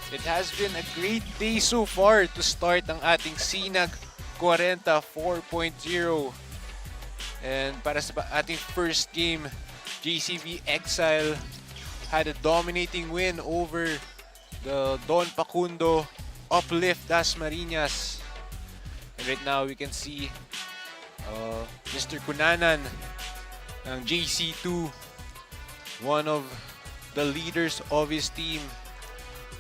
It has been a great day so far to start ang ating Sinag Kwarenta 4.0. And para sa ating first game, JCV Exile had a dominating win over the Don Pacundo Uplift Dasmariñas. And right now we can see Mr. Kunanan ng JC2, one of the leaders of his team.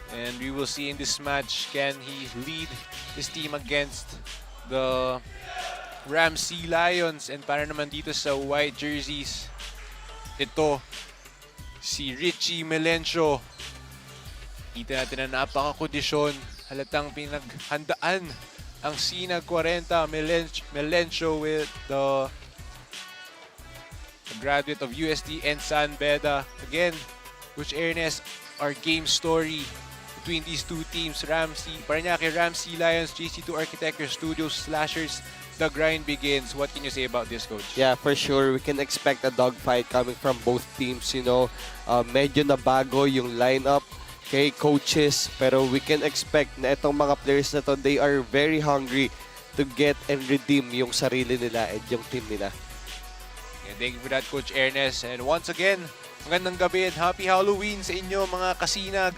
And we will see in this match, can he lead his team against the Sealions? And para naman dito sa white jerseys, ito, si Richie Melencio. Kita natin na napaka-kondisyon. Halatang pinaghandaan ang Sinag Kwarenta Melencio with the graduate of USD and San Beda. Again, Coach Ernest, our game story between these two teams, Paranaque Sealions, JC2 Architecture Studios Slashers, the grind begins. What can you say about this, Coach? Yeah, for sure. We can expect a dogfight coming from both teams, you know. Medyo nabago yung lineup kay coaches, pero we can expect na itong mga players na to, they are very hungry to get and redeem yung sarili nila and yung team nila. Yeah, thank you for that, Coach Ernest. And once again, magandang gabi and happy Halloween sa inyo mga kasinag.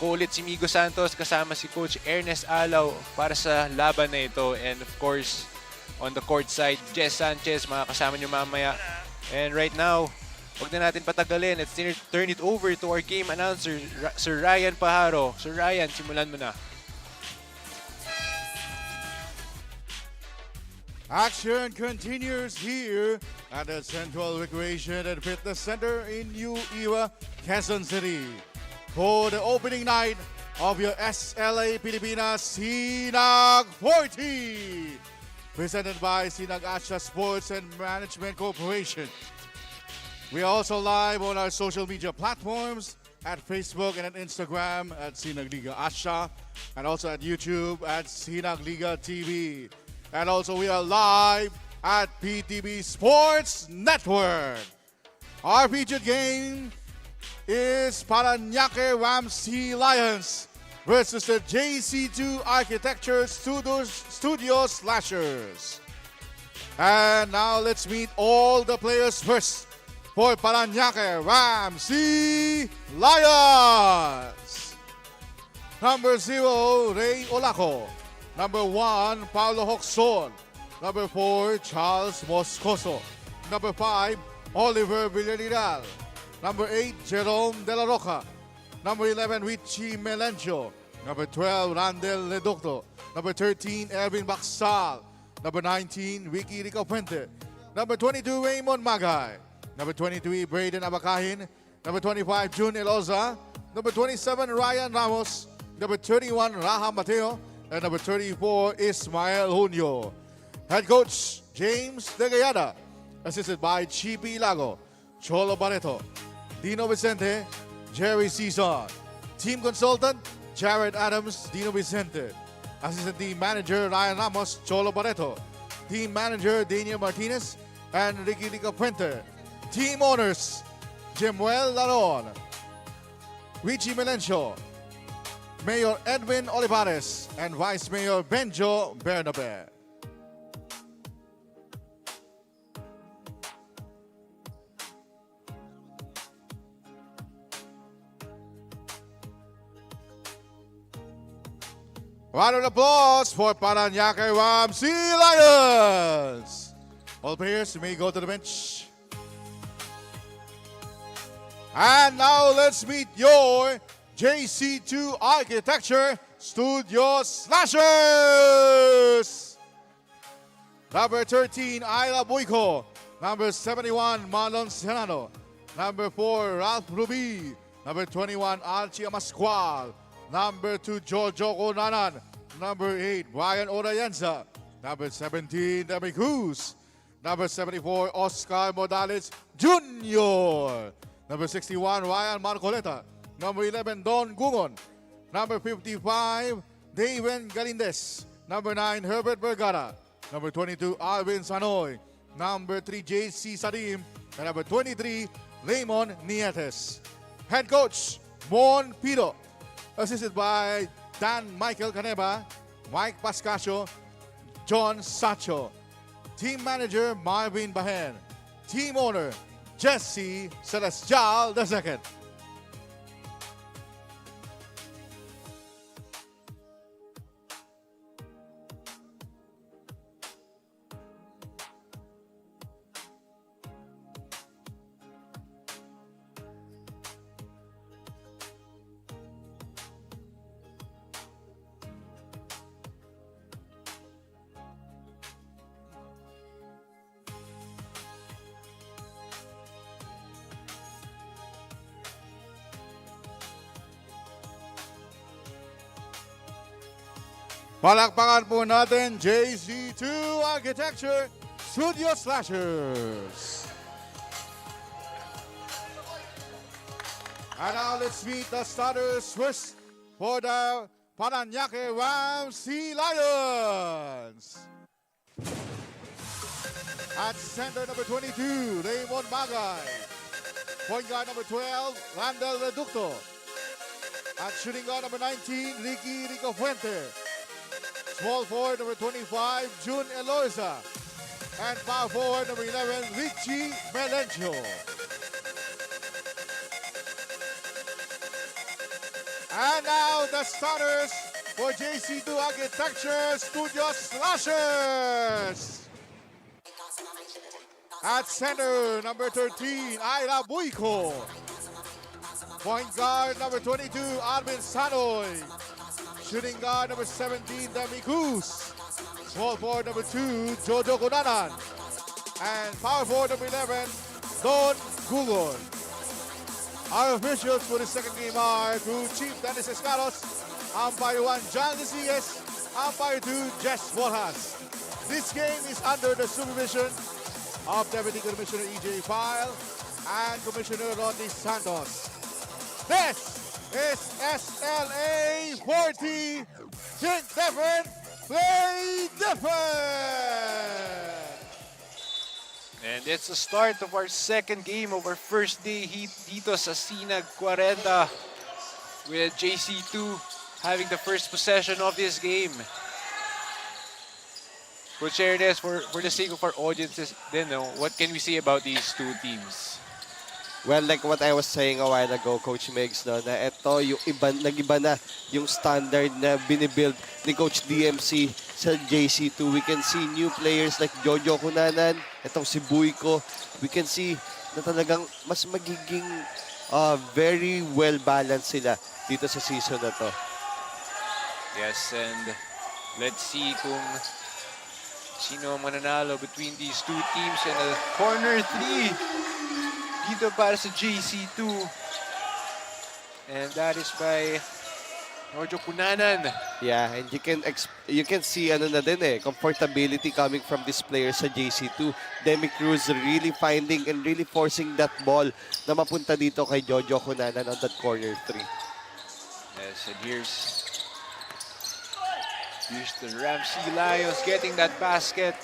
Ko ulit si Migo Santos kasama si Coach Ernest Alaw para sa laban na ito. And of course, on the court side, Jess Sanchez, mga kasama nyo mamaya. And right now, huwag na natin patagalin. Let's turn it over to our game announcer, Sir Ryan Pajaro. Sir Ryan, simulan mo na. Action continues here at the Central Recreation and Fitness Center in New Era, Quezon City. For the opening night of your SLA Pilipinas Sinag 40. Presented by Sinag Asha Sports and Management Corporation. We are also live on our social media platforms at Facebook and at Instagram at Sinag Liga Asha, and also at YouTube at Sinag Liga TV. And also we are live at PTV Sports Network. Our featured game is Paranaque Sealions versus the JC2 Architecture Studios Slashers. And now let's meet all the players first for Paranaque Sealions. Number 0, Ray Olaco. Number 1, Paulo Hoxon. Number 4, Charles Moscoso. Number 5, Oliver Villarreal. Number 8, Jerome De La Roca. Number 11, Richie Melencio. Number 12, Randel Ledocto. Number 13, Erwin Baksal. Number 19, Ricky Ricafuente. Number 22, Raymond Magay. Number 23, Braden Abakahin. Number 25, June Eloza. Number 27, Ryan Ramos. Number 31, Raha Mateo. And number 34, Ismael Junio. Head coach, James De Gallada. Assisted by Chipi Lago, Cholo Barreto, Dino Vicente, Jerry Cizon. Team consultant, Jared Adams, Dino Vicente. Assistant team manager, Ryan Ramos, Cholo Barreto. Team manager, Daniel Martinez and Ricky Ricafuente. Team owners, Jemuel Laron, Richie Melencio, Mayor Edwin Olivares, and Vice Mayor Benjo Bernabe. Round of applause for Paranaque Sealions. All players may go to the bench. And now let's meet your JC2 Architecture Studio Slashers. Number 13, Ayla Buico. Number 71, Marlon Serrano. Number 4, Ralph Rubi. Number 21, Archie Amascual. Number 2, Jojo Conanan. Number 8, Brian Orayenza. Number 17, Demi Cruz. Number 74, Oscar Modales Jr. Number 61, Ryan Marcoleta. Number 11, Don Gungon. Number 55, Daven Galindes. Number 9, Herbert Vergara. Number 22, Alvin Sanoy. Number 3, JC Sadim. And number 23, Raymond Nietes. Head coach, Mon Piro. Assisted by Dan Michael Caneba, Mike Pascasio, John Sacho. Team Manager Marvin Bahen. Team Owner Jesse Celestial II. Palakpakan po natin JC2 Architecture Studio Slashers. And now let's meet the starters first for the Paranaque Sealions. At center number 22, Raymond Magay. Point guard number 12, Randall Reducto. At shooting guard number 19, Rico Fuente. Small forward number 25, June Eloisa. And power forward number 11, Richie Melencio. And now the starters for JC2 Architecture Studio Slashers. At center, number 13, Ira Buico. Point guard number 22, Arvin Sanoy. Shooting guard number 17, Demi Cruz. Small forward number 2, Jojo Kunanan. And power forward number 11, Don Gugon. Our officials for the second game are Crew Chief Dennis Escaros, Umpire 1 John Casillas, Umpire 2 Jess Borjas. This game is under the supervision of Deputy Commissioner E.J. File and Commissioner Rodney Santos. This is SLA 40. Think different, play different. And it's the start of our second game of our first day dito sa Sinag Kwarenta, with JC2 having the first possession of this game. Coach Ernest, for the sake of our audiences, then, what can we say about these two teams? Well, like what I was saying a while ago, Coach Migs, no, na ito yung nag-iba na yung standard na binibuild ni Coach DMC sa JC2. We can see new players like Jojo Kunanan, itong si Buico. We can see na talagang mas magiging very well-balanced sila dito sa season na to. Yes, and let's see kung sino ang mananalo between these two teams. And a corner 3 dito para sa JC2. And that is by Jojo Kunanan. Yeah, and you can see ano na din comfortability coming from this player sa JC2. Demi Cruz really finding and really forcing that ball na mapunta dito kay Jojo Kunanan on that corner 3. Yes, and here's the Ramsey Lions getting that basket.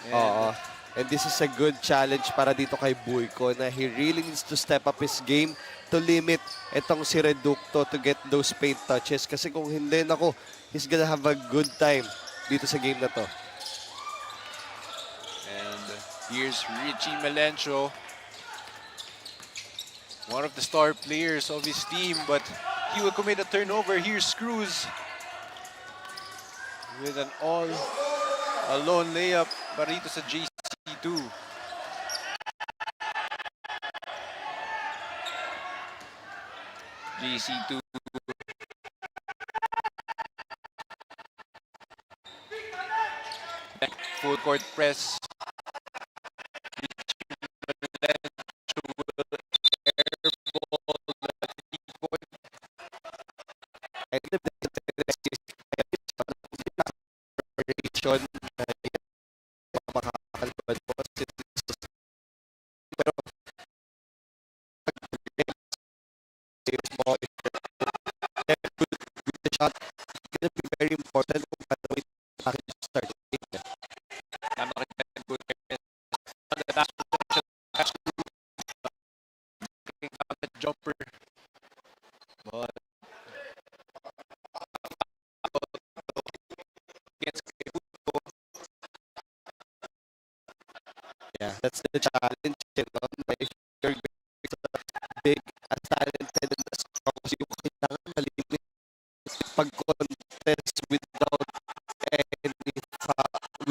And And this is a good challenge para dito kay Buico na he really needs to step up his game to limit itong si Reducto to get those paint touches. Kasi kung hindi, nako, he's gonna have a good time dito sa game na to. And here's Richie Melencio, one of the star players of his team, but he will commit a turnover. Here's Cruz with an all-alone layup para dito sa JC2. JC2 full court press. Very important kung paano ito start the game. Tama ka dyan, jumper. But the challenge, you know, na if you're big, as talented, and as strong as you, kailangan malinis pag-contest any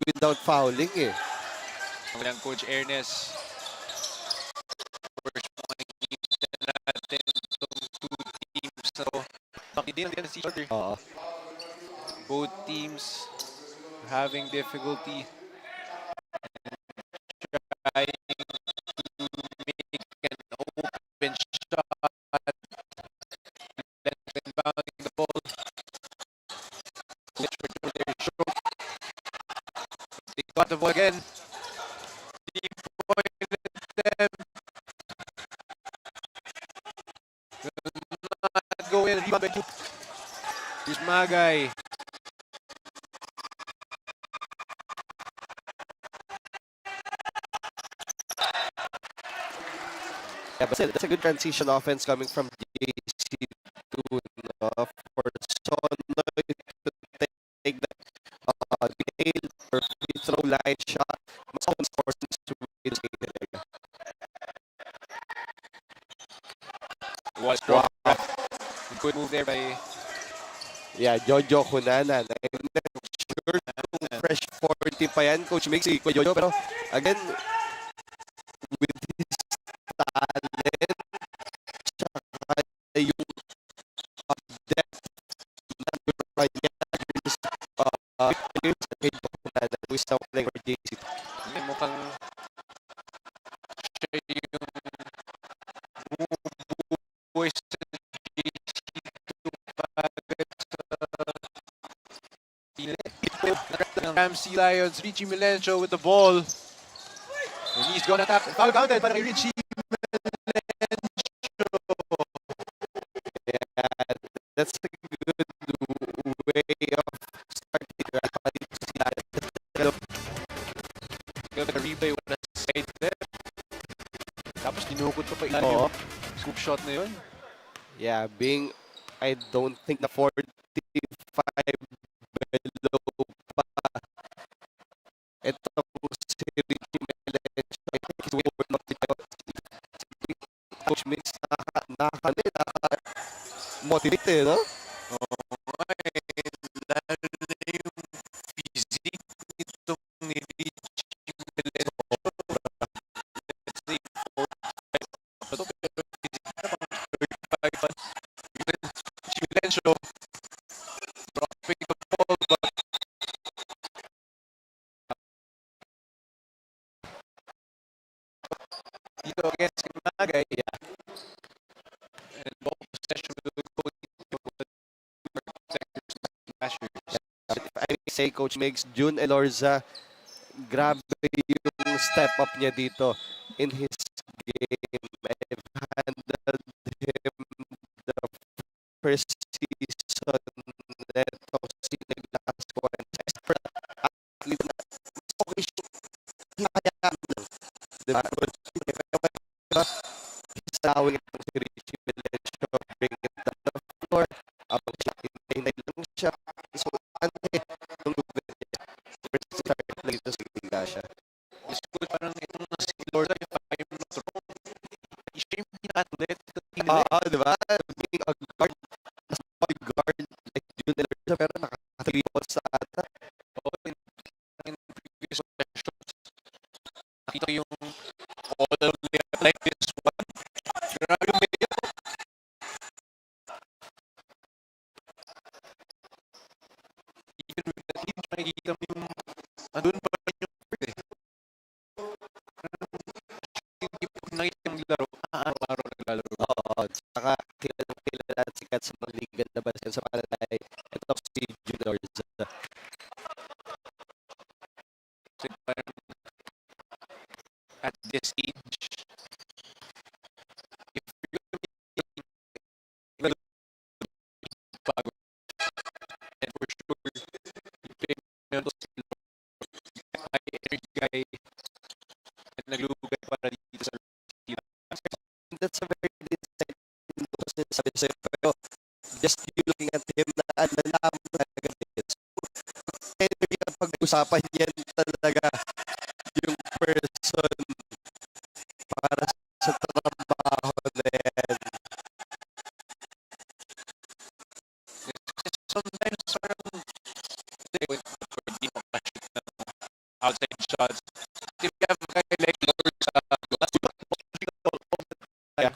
without fouling eh. Ang Coach Ernest. First makikita natin itong two teams na to. Hindi din si order. Oo. Both teams having difficulty trying to make an open shot. Then inbounding the ball. They got the ball again. Pointed them. Will not go in. Rebound. Here's Magay. Yeah, but still, that's a good transition offense coming from JC2 for Sonoy to take that detailed or free throw line shot. Mas open scores to win talaga. Was strong. Good move there by Yeah, Jojo Kunana. Sure to fresh 40 pa yan, Coach Mix, si Kuya Jojo. Pero again, with his talent, tsaka yung depth na kanya, his players, kay Jojo Kunana, who is now playing for JC2. mukhang siya yung bumubuhay sa JC2 pagkat sa Ramsey Lions. Richie Milencio with the ball. And he's gonna tap. Foul counted para kay Richie Milencio. Yeah, that's a good way of starting. Gonna replay with the side there. Tapos dinukot pa ilalim Oo. yung scoop shot na yun. Yeah, I don't think na 45 below pa. Ito si Richie Melencio. I think he's way over Coach Mix, nakaka-motivate no? Lalo na yung physique nitong ni Richie Milencio. Let's say 4-5. Pero physique na pang 35. Richie Milencio dropping the ball but dito against Magay. Yeah. And ball possession will go to Smashers. If I may say, Coach Migs, June Elorza, grabe yung step up niya dito in his game. I've handled him the first season neto Sinag Kwarenta athlete na okay siya. Hinahayaan lang. Diba? He's allowing it si Richie Milencio, bring it down the floor. Abang siya, hinay lang siya. So, nung lugar niya, first start lang ito sa Liga siya. Is good parang itong si Lorda, if I'm not wrong, siya yung pinaka-athlete sa team nila. Diba? Being a guard, as a guard, like June Elorza, pero naka-3 points sa ata. In previous sessions, nakita ko yung all like this one. Grabe yung medyo. Even with the team, makikita mo yung andun pa rin yung effort eh. Hindi po nakita yung laro, araw-araw naglalaro. Oo, saka kilala at sikat sa mga liga na bansin sa Palanay. Ito si June Elorza. Kasi parang at this age, if you're gonna be bago, and for sure, you play meron to si high energy guy at naglugay para dito sa team. That's a very good insight. Sabi ko sa'yo, pero just you looking at him na nalaman talaga din. So, energy ang pag-usapan yan talaga yung person sa trabaho na yan. Sometimes parang hindi mo ka-shoot ng outside shots. If you have a guy like Lord sa Yeah.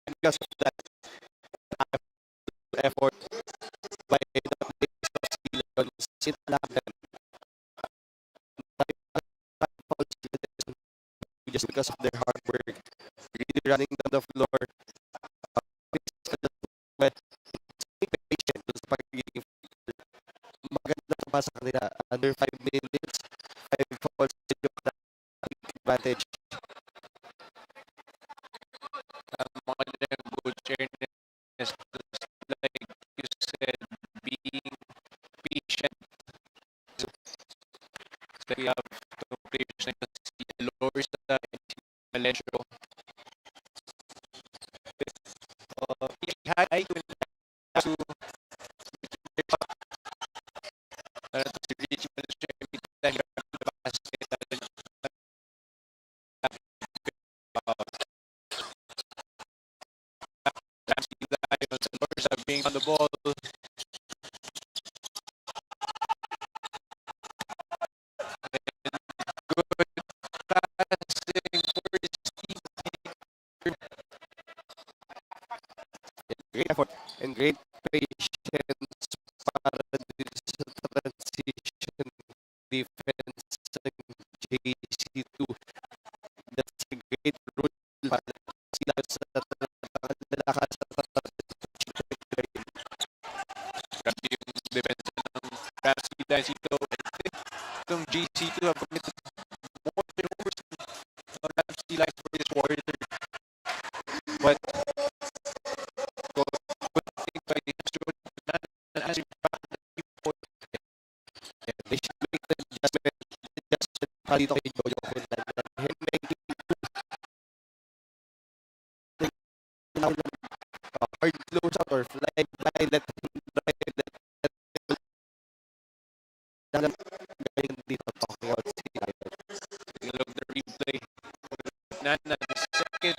Because of that effort by the players of Sealions, sinalak them. Just because of their hard work, really running down the floor, but patient dun sa pagiging maganda pa sa kanila. Under 5 minutes, 5 fouls yung advantage. mga good fairness, like you said, being patient. So you have two players like si Lorsa and si Valencia. I will to si Richie Valencia dahil the basket Ramsey Lions and Lorsa being on the ball. Good passing for Steve. Great effort and great patience para din sa transition defense ng JC2. That's a great rule para sila sa nalakas sa Grabe yung defense ng Ramsey Lions ito. Itong JC2 have committed more turnovers on Ramsey Lions for this quarter. But good thing by Jordan and as they should make the adjustment pa dito kay Jojo Hundan. Him making hard close out or fly by, let him drive, galing dito talking about taking a look at the replay. Nana, the second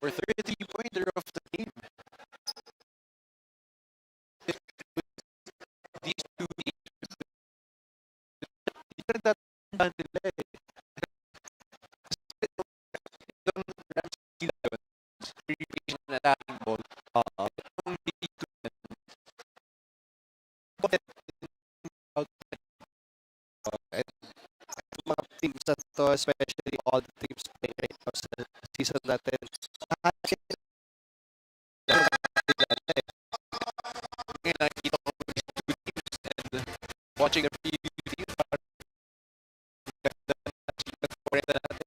or third three-pointer of the game. These two teams, different that nila eh. Itong Ramsey Lions, very patient na attacking ball. Itong JC2 mga teams na to, especially all the teams playing right now sa season natin. Ngayon nakikita ko these two teams and watching the preview teams parang ganda na Sinag Kwarenta natin.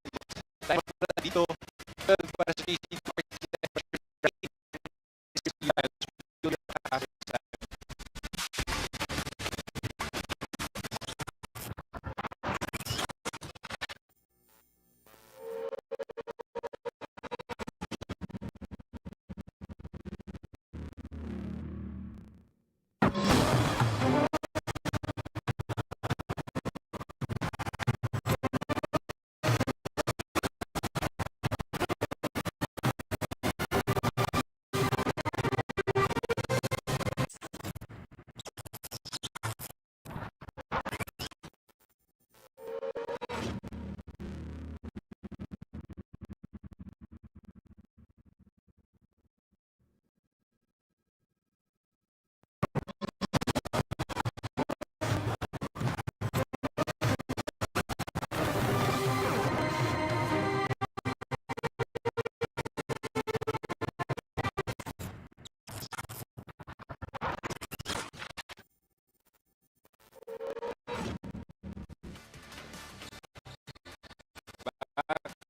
Time mo na dito para sa JC2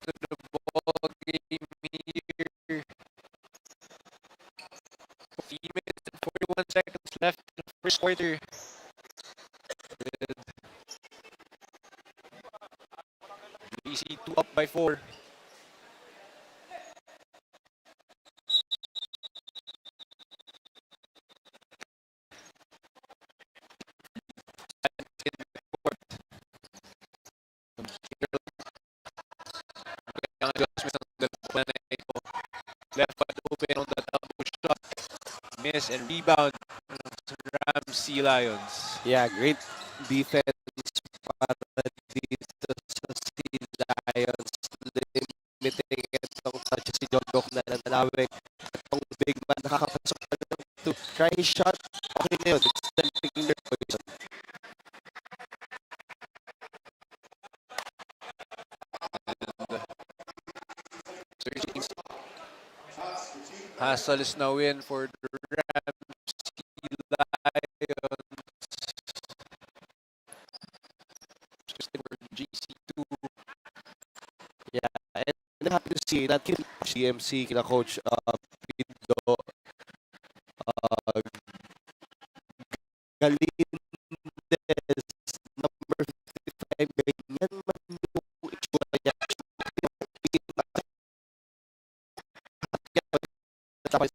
to the ball game here. 40 minutes and 41 seconds left in the first quarter. With JC2 up by 4. In the court. open on that elbow shot. Miss and rebound from Sealions. Yeah, great defense para dito sa Lions. Limiting itong touch si Jogok na nanalawig. Itong big man nakakapasok pa lang to try his shot. Okay na yun. It's still picking their poison. Hassel is now in for the Rams. Lions. For JC2. Yeah, and I'm happy to see that CMC, kina Coach Pido, Galindez, number 55, ganyan man yung itsura niya. Tapos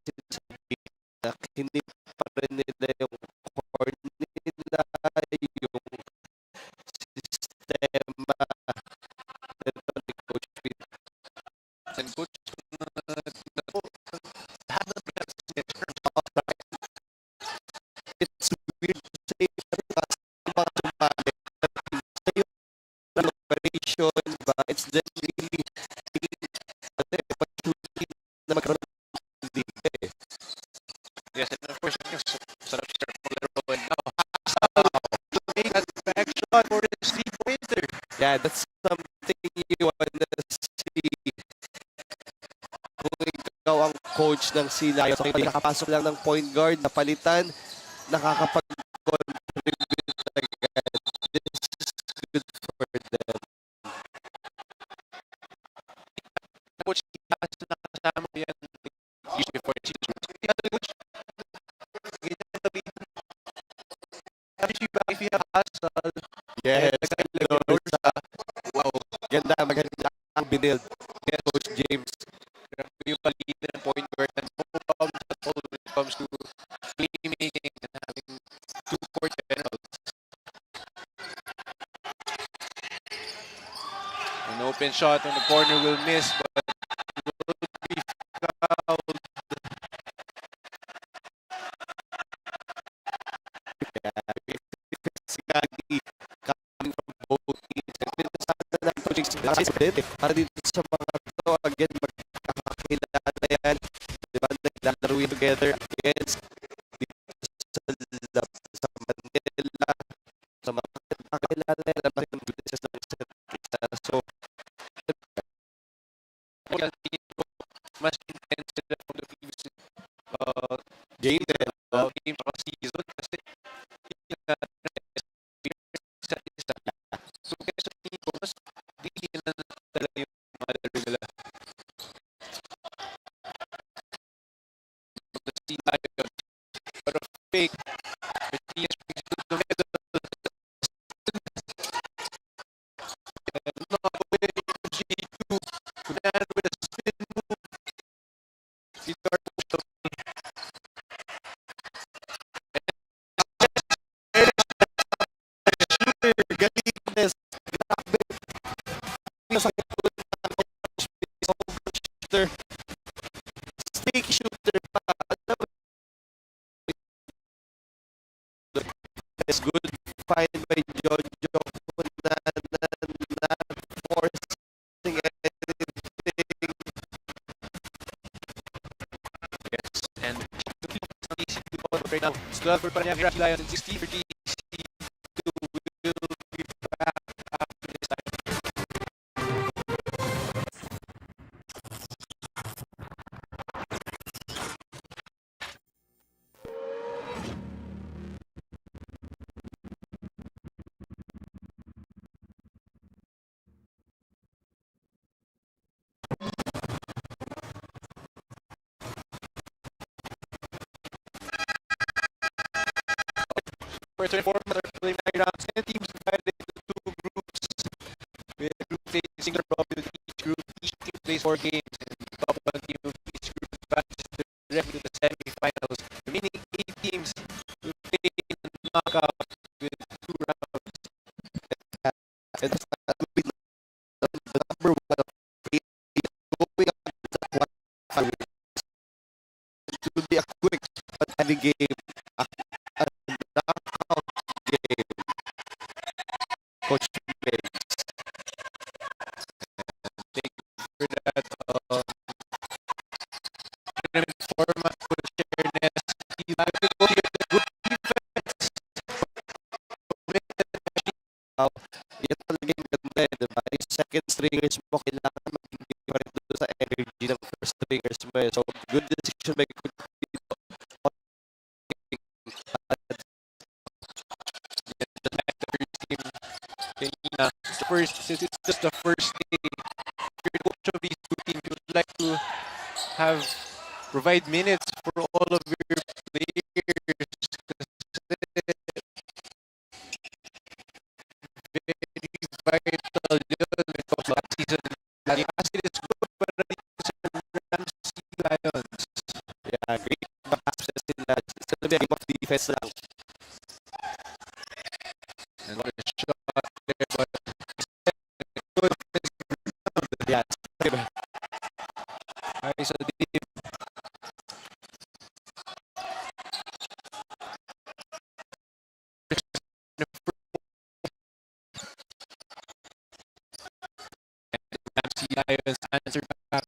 hindi pa rin nila yung core nila, yung sistema nito ni Coach Pido. And Coach, it's weird to say kasi mga sumali sa yung operation, diba? It's then really opportunity na magkaroon ng liga eh. yes, and of course, sarap siya maglaro. And now, Hassel to make that back shot for his 3-pointer. Yeah, that's something you wanna see. Kung ikaw ang coach ng Sealions, nakapasok lang ng point guard, napalitan, nakakapag-contribute agad. This is good for them. Coach, Hassel na kasama yan usually for the season. Coach, ganyan sabihin. Happy you back if you have Hassel. Yes, Wow. ganda, maganda ang binild. Yes, Coach James. Grabe yung palitan ng point guard and no problems at all when it comes to playmaking and having two court generals. An open shot on the corner will miss, but will be fouled. Sinagi coming from both teams. Pinasada ng coaching para dito sa mga to, again, magkakakilala yan. Diba, naglalaro yun together against dito sa Manila, sa mga kakilala yan, ang business ng isa't isa. So, Mas intense sila from the previous game din. game sa season kasi isa't isa. So kaya sa tingin ko, mas bigyan na talaga yung mga laro nila. The Sealions, pero fake. Matias brings it to the middle. And knock away from J2. Kunan with a spin move. Galindez, grabe. Masakit po shooter. Stick shooter pa. It's good find by Jojo Kunanan, not forcing anything. Yes, and right now, it's 12 for Paranaque Sealions and 16 for JC2 will be back after this time. For 24 preliminary rounds, 10 teams divided into two groups. With group facing the probability each group, each team plays 4 games, and the top one team of each group advances directly to the semifinals. The remaining 8 teams will play in the knockout with 2 rounds. And that will be the number one of going up to the quarterfinals. deciding game, a knockout game. Coach Migs. Thank you for that. Tournament format, Coach Ernest. He's going to go here. The good defense. Wow. Yan talaga yung ganda eh, diba? Yung second stringers mo, kailangan maging pa rin doon sa energy ng first stringers mo eh. So, good decision by Coach dito. Kanina, since it's just the first day, if you're the coach of these two teams, you would like to provide minutes for all of your players. Very vital yun when it comes to last season. Last season is good, but sa Ramsey Lions. Yeah, great passes sila. It's gonna be a game of defense lang. And what a shot there, but good. Yeah, diba? Ay, sa deep. Ramsey Lions answer back.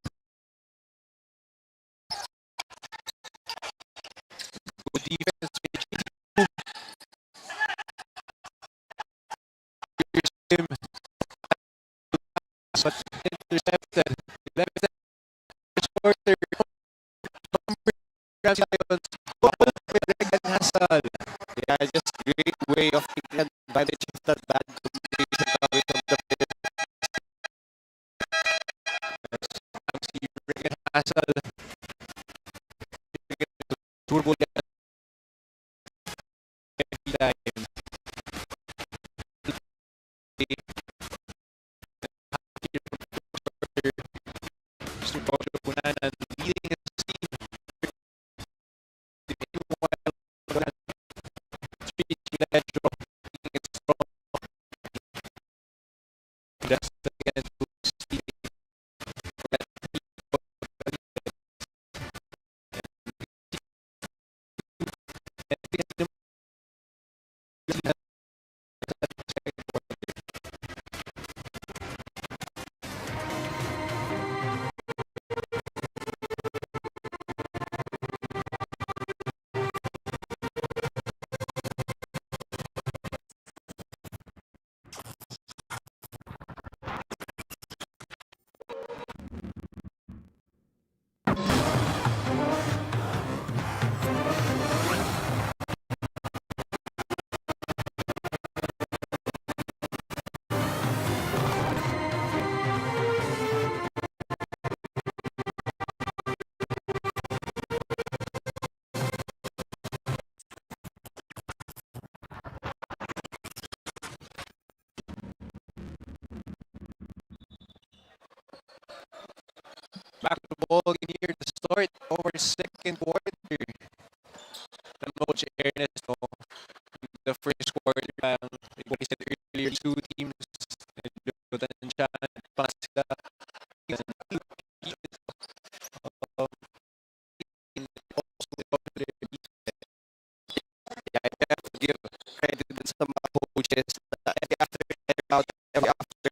Good defense. Him. But intercepted. 11th quarter. Ramsey Lions. Goal with Regan Hassel. Yeah, just great way of taking advantage of that bad communication coming from the field. Ramsey Regan Hassel. Turbo Lions. Mr. Bojo Punanan leading his team. Street Gilecho leading it strong. Just again to Steve. Back to the ball game here to start our second quarter. Coach Ernest, no, the first quarter, like what I said earlier, two teams, lutan siya, pas sila, Yeah, I have to give credit din sa mga coaches na every after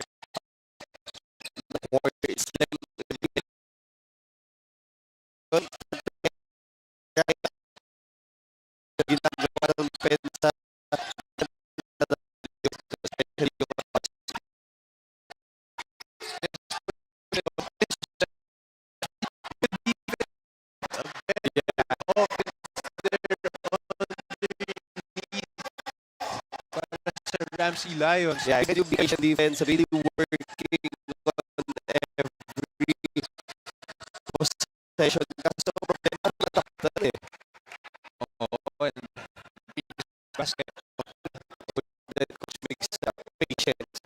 the quarter, it's them ginagawa ng pensa especially yung Ramsey Lions. yeah, yung defense really working on every possession. Kaso problema na taktan eh. Oo, and basket. That coach makes patience.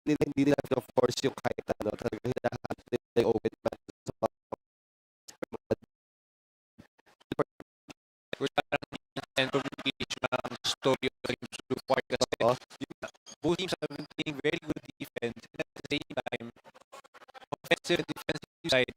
Hindi nila force yung kahit ano. Talaga hinahanap nila yung open man sa And communication ang story of the teams so far kasi both teams have been playing very good defense and at the same time offensive and defensive side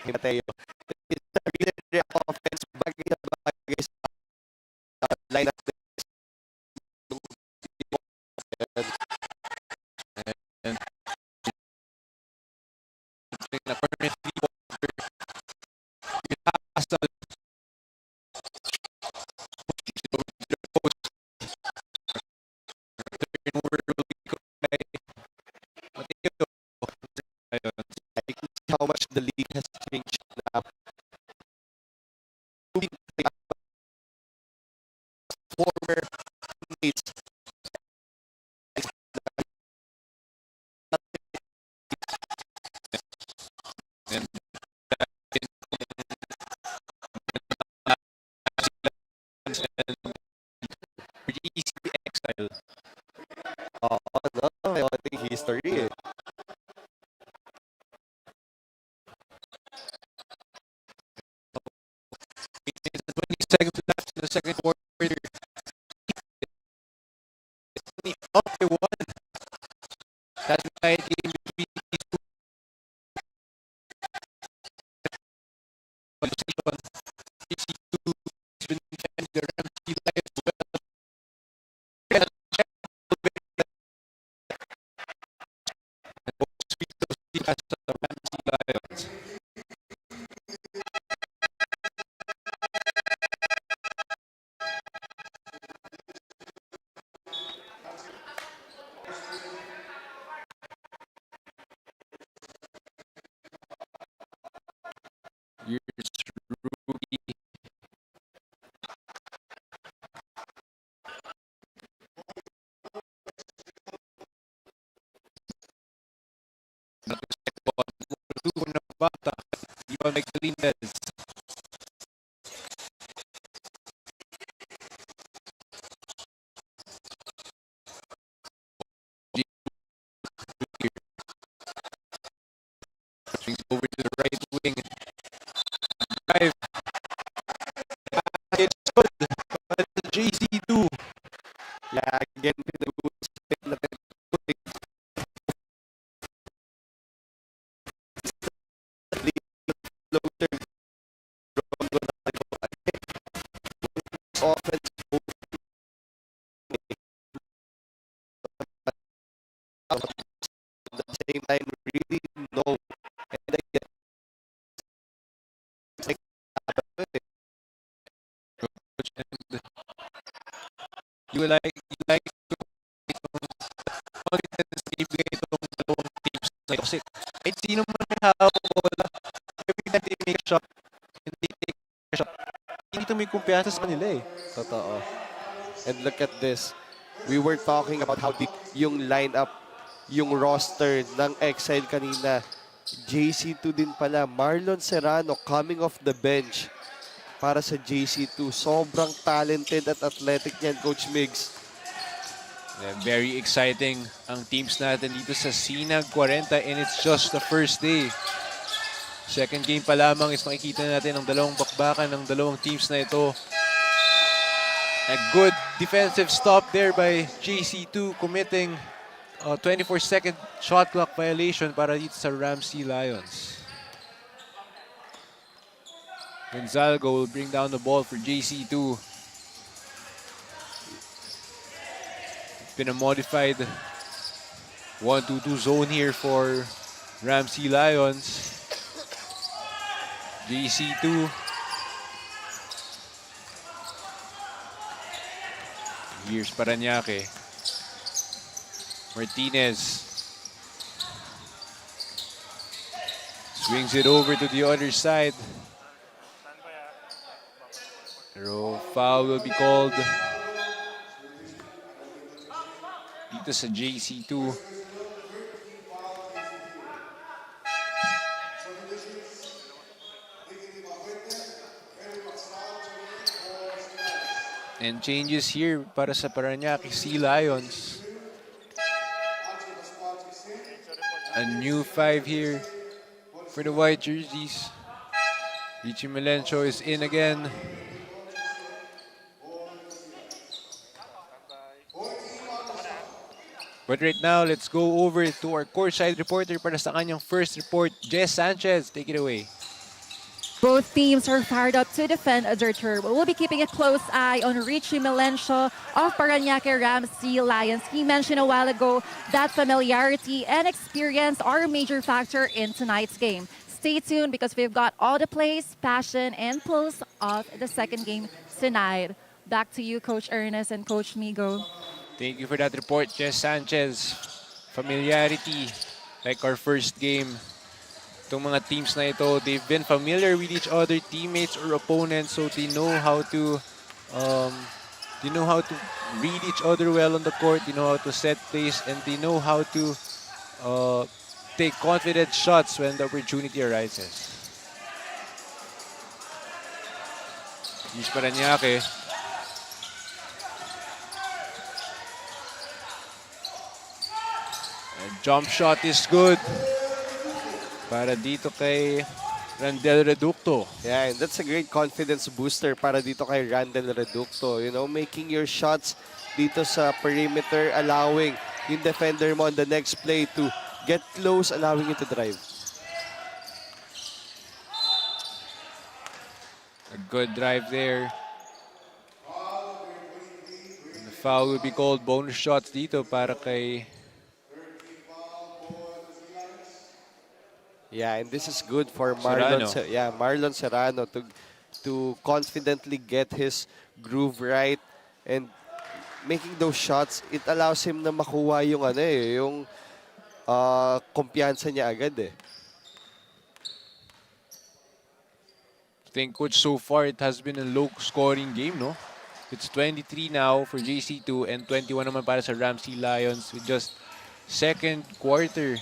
Mateo. It's a really offense. Bagay na bagay sa lineup. And na currently hustle turnover will be cooked by Mateo. Ayun. I can see how much the league has changed now. Former teammates. And JC Exile. Oh, no. I think history eh. It's 20 seconds left in the second quarter. It's only up by one. That's the tight game between these two. JC2 has been defending the Ramsey Lions well. And both free throws still has the Ramsey Lions. Here's Ruby. Two na bata. Ivan Magdalena. Swings over to the right wing. Drive. It's good. But the JC2. Yeah, again, the boost. Offense at the same time really no. And I get like, And you like to confidence na ibigay itong dalawang teams na ito. Kasi kahit sino man may hawak o wala, every time they make a shot, and they take a shot, hindi ito may kumpiyansa sa kanila eh. totoo. And look at this. We were talking about how deep yung lineup, yung roster ng Exile kanina. JC2 din pala. Marlon Serrano coming off the bench para sa JC2. Sobrang talented at athletic niyan, Coach Migs. Yeah, very exciting ang teams natin dito sa Sinag Kwarenta, and it's just the first day. Second game pa lamang is makikita natin ang dalawang bakbakan ng dalawang teams na ito. A good defensive stop there by JC2, committing a 24-second shot clock violation para dito sa Ramsey Lions. Gonzalgo will bring down the ball for JC2. It's been a modified 1-2-2 zone here for Ramsey Lions. JC2. Here's Paranaque. Martinez. Swings it over to the other side. Pero foul will be called dito sa JC2. And changes here para sa Paranaque Sealions. A new 5 here for the white jerseys. Richie Melencio is in again. But right now, let's go over to our courtside reporter para sa kanyang first report. Jess Sanchez, take it away. Both teams are fired up to defend their turf. We'll be keeping a close eye on Richie Melencio of Paranaque Sealions. He mentioned a while ago that familiarity and experience are a major factor in tonight's game. Stay tuned because we've got all the plays, passion, and pulse of the second game tonight. Back to you, Coach Ernest and Coach Migo. Thank you for that report, Jess Sanchez. Familiarity, like our first game. Itong mga teams na ito, they've been familiar with each other, teammates or opponents, so they know how to read each other well on the court. They know how to set plays, and they know how to take confident shots when the opportunity arises. Here's Paranaque. And jump shot is good. Para dito kay Randel Reducto. Yeah, and that's a great confidence booster para dito kay Randel Reducto. You know, making your shots dito sa perimeter, allowing yung defender mo on the next play to get close, allowing you to drive. A good drive there. And the foul will be called. Bonus shots dito para kay... Yeah, and this is good for Marlon. Marlon Serrano to confidently get his groove right and making those shots. It allows him na makuha yung yung kumpiyansa niya agad eh. I think, Coach, so far it has been a low-scoring game, no? It's 23 now for JC2 and 21 naman para sa Sealions with just second quarter.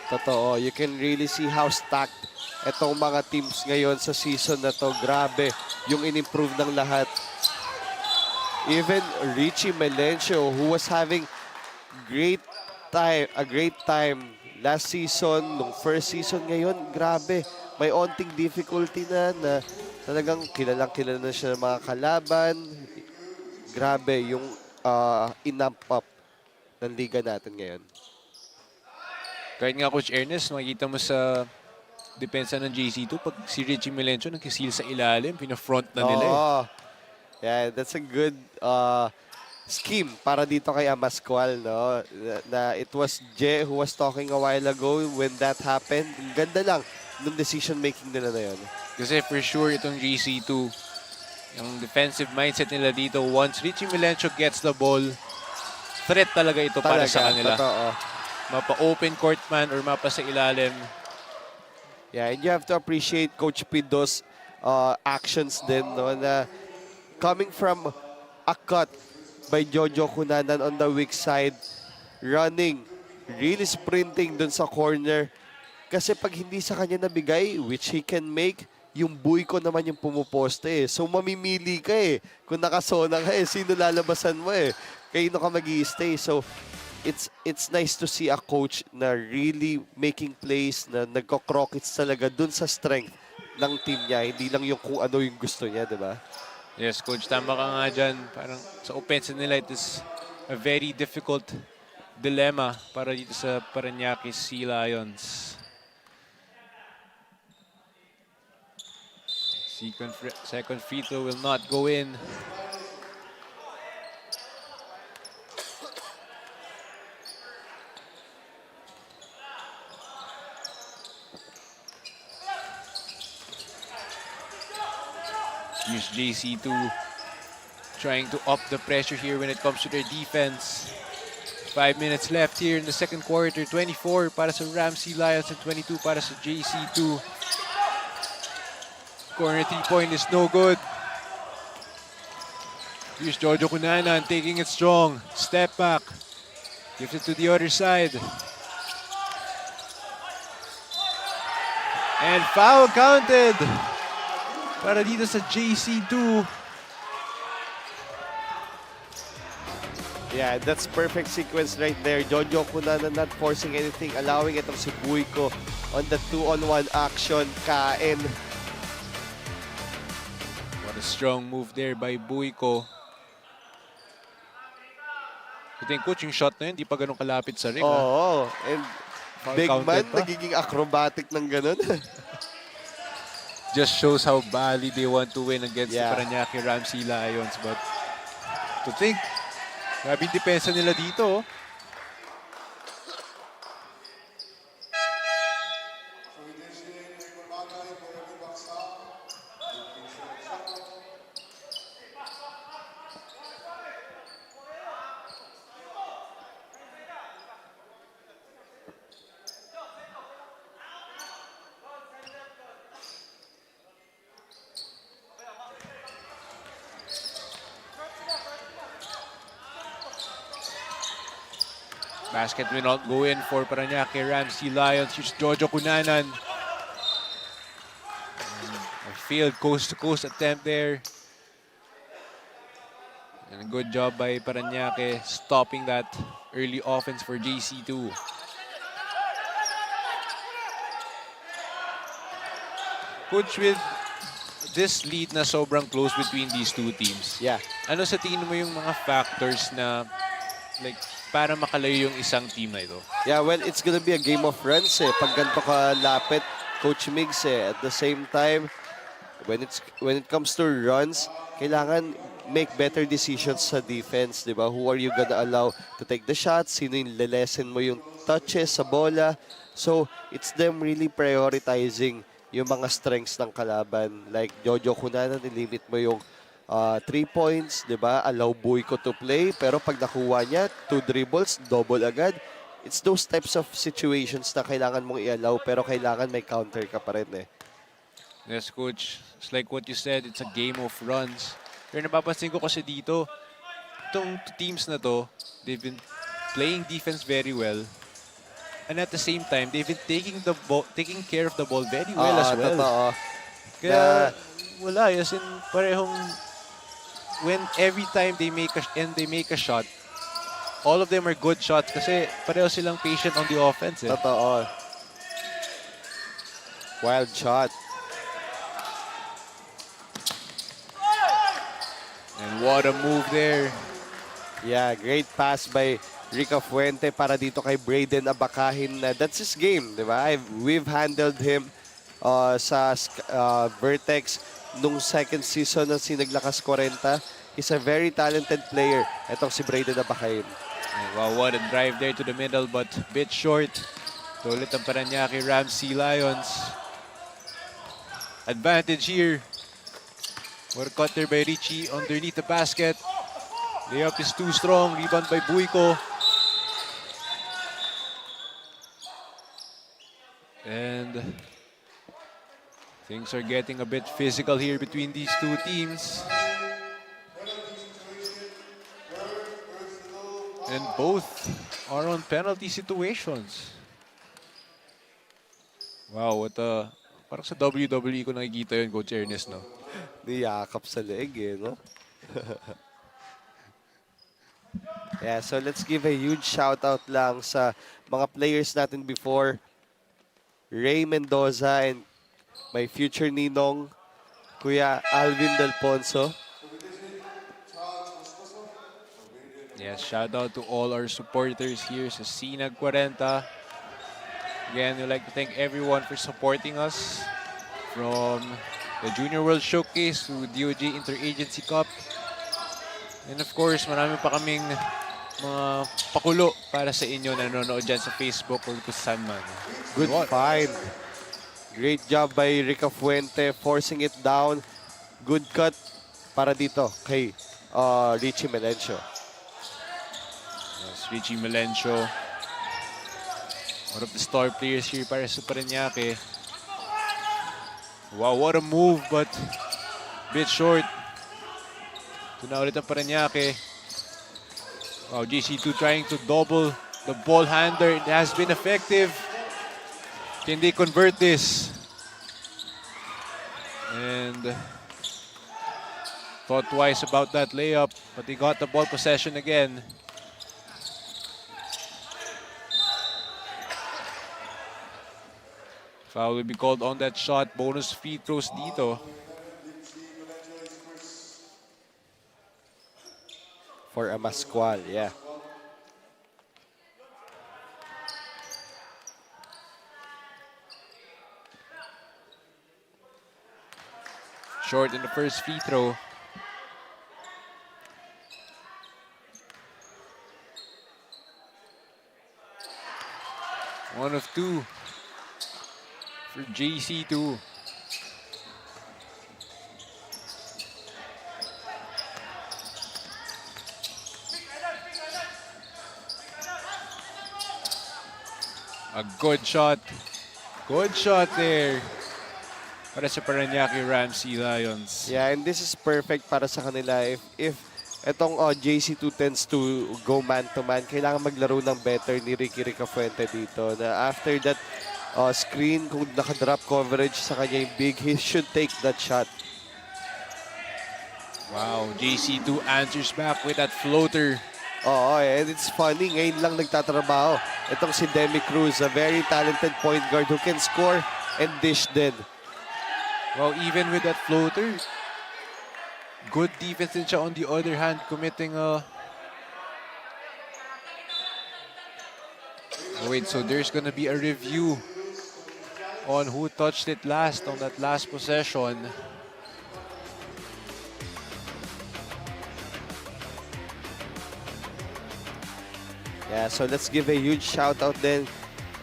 Totoo, you can really see how stacked itong mga teams ngayon sa season na to. Grabe, yung in-improve ng lahat. Even Richie Melencio, who was having a great time last season, nung first season ngayon, grabe, may onting difficulty na talagang kilala na siya ng mga kalaban. Grabe, yung in-amp up ng liga natin ngayon. Kahit nga, Coach Ernest, makikita mo sa depensa ng JC2, pag si Richie Melencio nagkisil sa ilalim, pina-front na nila eh. Yeah, that's a good scheme para dito kay Amascual, no? Na it was Jay who was talking a while ago when that happened. Ang ganda lang ng decision-making nila na yun. Kasi for sure, itong JC2, yung defensive mindset nila dito, once Richie Melencio gets the ball, threat talaga ito para sa kanila. Totoo. Mapa-open court man or mapa sa ilalim. Yeah, and you have to appreciate Coach Pido's actions din, no? Na coming from a cut by Jojo Cunanan on the weak side, running, really sprinting dun sa corner. Kasi pag hindi sa kanya nabigay, which he can make, yung buoy ko naman yung pumuposte eh. So mamimili ka eh. Kung nakasona ka eh, sino lalabasan mo eh. Kaino ka mag-i-stay. So it's nice to see a coach na really making plays, na nagko-crockets talaga dun sa strength ng team niya. Hindi lang yung kung ano yung gusto niya, di ba? Yes, Coach, tama ka nga dyan. Parang sa offensive nila, it is a very difficult dilemma para dito sa Paranaque Sealions. Second free throw will not go in. Here's JC2 trying to up the pressure here when it comes to their defense. 5 minutes left here in the second quarter. 24 para sa Sealions and 22 para sa JC2. Corner 3-point is no good. Here's Jojo Cunanan taking it strong. Step back. Gives it to the other side. And foul counted para dito sa JC2. Yeah, that's perfect sequence right there. Jojo Cunanan not forcing anything, allowing itong si Buiko on the 2-on-1 action. Kain. What a strong move there by Buiko. I think, Coach, yung shot na yun, di pa ganun kalapit sa ring. Oo, and Foul big man, counted pa. nagiging acrobatic ng ganun. just shows how badly they want to win against the Yeah. Paranaque Sealions. But to think, grabe yung depensa nila dito. Oh. Basket will not go in for Paranaque Sealions. Here's Jojo Cunanan. A failed coast-to-coast attempt there. And a good job by Paranaque stopping that early offense for JC2. Coach, with this lead na sobrang close between these two teams, Yeah. ano sa tingin mo yung mga factors na like para makalayo yung isang team na ito? Yeah, well, it's gonna be a game of runs eh. Pag ganito ka lapit, Coach Migs eh. At the same time, when it comes to runs, kailangan make better decisions sa defense, di ba? Who are you gonna allow to take the shots? Sino yung lelesen mo yung touches sa bola? So, it's them really prioritizing yung mga strengths ng kalaban. Like Jojo Cunanan, nilimit mo yung 3 points, di ba? Allow Buiko to play. Pero pag nakuha niya, 2 dribbles, double agad. It's those types of situations na kailangan mong i-allow pero kailangan may counter ka pa rin eh. Yes, Coach. It's like what you said, it's a game of runs. Pero napapansin ko kasi dito, itong teams na to, they've been playing defense very well. And at the same time, they've been taking care of the ball very well as well. Totoo. Kaya wala, as in parehong when every time they make a shot, all of them are good shots kasi pareho silang patient on the offense. Eh. Totoo. Wild shot. And what a move there. Yeah, great pass by Rica Fuente para dito kay Braden Abakahin. That's his game, di ba? We've handled him sa Vertex nung second season ng Sinag Kwarenta. He's a very talented player. Itong si Braden Abakahin. Wow, what a drive there to the middle but bit short. So ulit ang Paranaque Sealions. Advantage here. What a cut there by Richie underneath the basket. Layup is too strong. Rebound by Buiko. And things are getting a bit physical here between these two teams. And both are on penalty situations. Wow, what a... Parang sa WWE ko nakikita yun, Coach Ernest, no? Niyakap sa leeg eh, no? Yeah, so let's give a huge shout out lang sa mga players natin before. Ray Mendoza and my future ninong, Kuya Alvin Del Ponso. Yes, shout out to all our supporters here sa Sinag Kwarenta. Again, we'd like to thank everyone for supporting us from the Junior World Showcase to DOJ Interagency Cup. And of course, marami pa kaming mga pakulo para sa inyo na nanonood dyan sa Facebook or kung saan man. Good find. Great job by Rica Fuente forcing it down. Good cut para dito kay Richie Melencio. Yes, Richie Melencio. One of the star players here para sa Paranaque. Wow, what a move, but bit short. Ito na ulit ang Paranaque. Wow, JC2 trying to double the ball handler. It has been effective. Can they convert this? And thought twice about that layup, but they got the ball possession again. Foul will be called on that shot. Bonus free throws dito. For a Masqual, yeah. short in the first free throw. One of two for JC2. A good shot. Good shot there. Para sa Paranaque Sealions. Yeah, and this is perfect para sa kanila if etong JC2 tends to go man-to-man, kailangan maglaro ng better ni Ricky Ricafuente dito. Na after that screen, kung naka-drop coverage sa kanya yung big, he should take that shot. Wow, JC2 answers back with that floater. Oo, and it's funny, ngayon lang nagtatrabaho. Itong si Demi Cruz, a very talented point guard who can score and dish din. Well, even with that floater, good defense din siya on the other hand, committing a... Oh, wait, so there's gonna be a review on who touched it last on that last possession. Yeah, so let's give a huge shout out then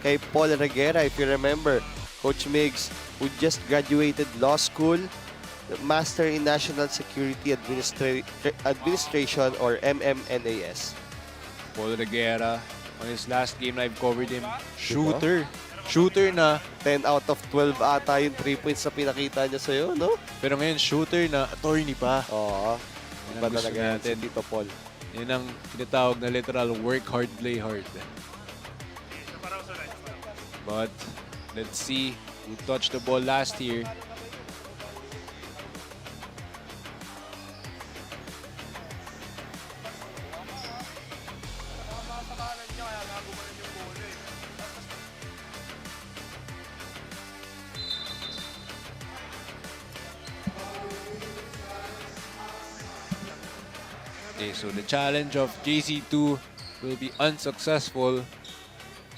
kay Paul Reguera. If you remember, Coach Migs, who just graduated law school, Master in National Security Administration or MMNAS. Paul Reguera, on his last game I've covered him, shooter. Shooter na, 10 out of 12 ata yung 3 points na pinakita niya sa'yo, no? pero ngayon shooter na attorney pa. Oo. Yan Iba ang gusto talaga yan si natin. Tito Paul. Yan ang tinatawag na literal work hard, play hard. But let's see who touched the ball last year. Okay, so the challenge of JC2 will be unsuccessful.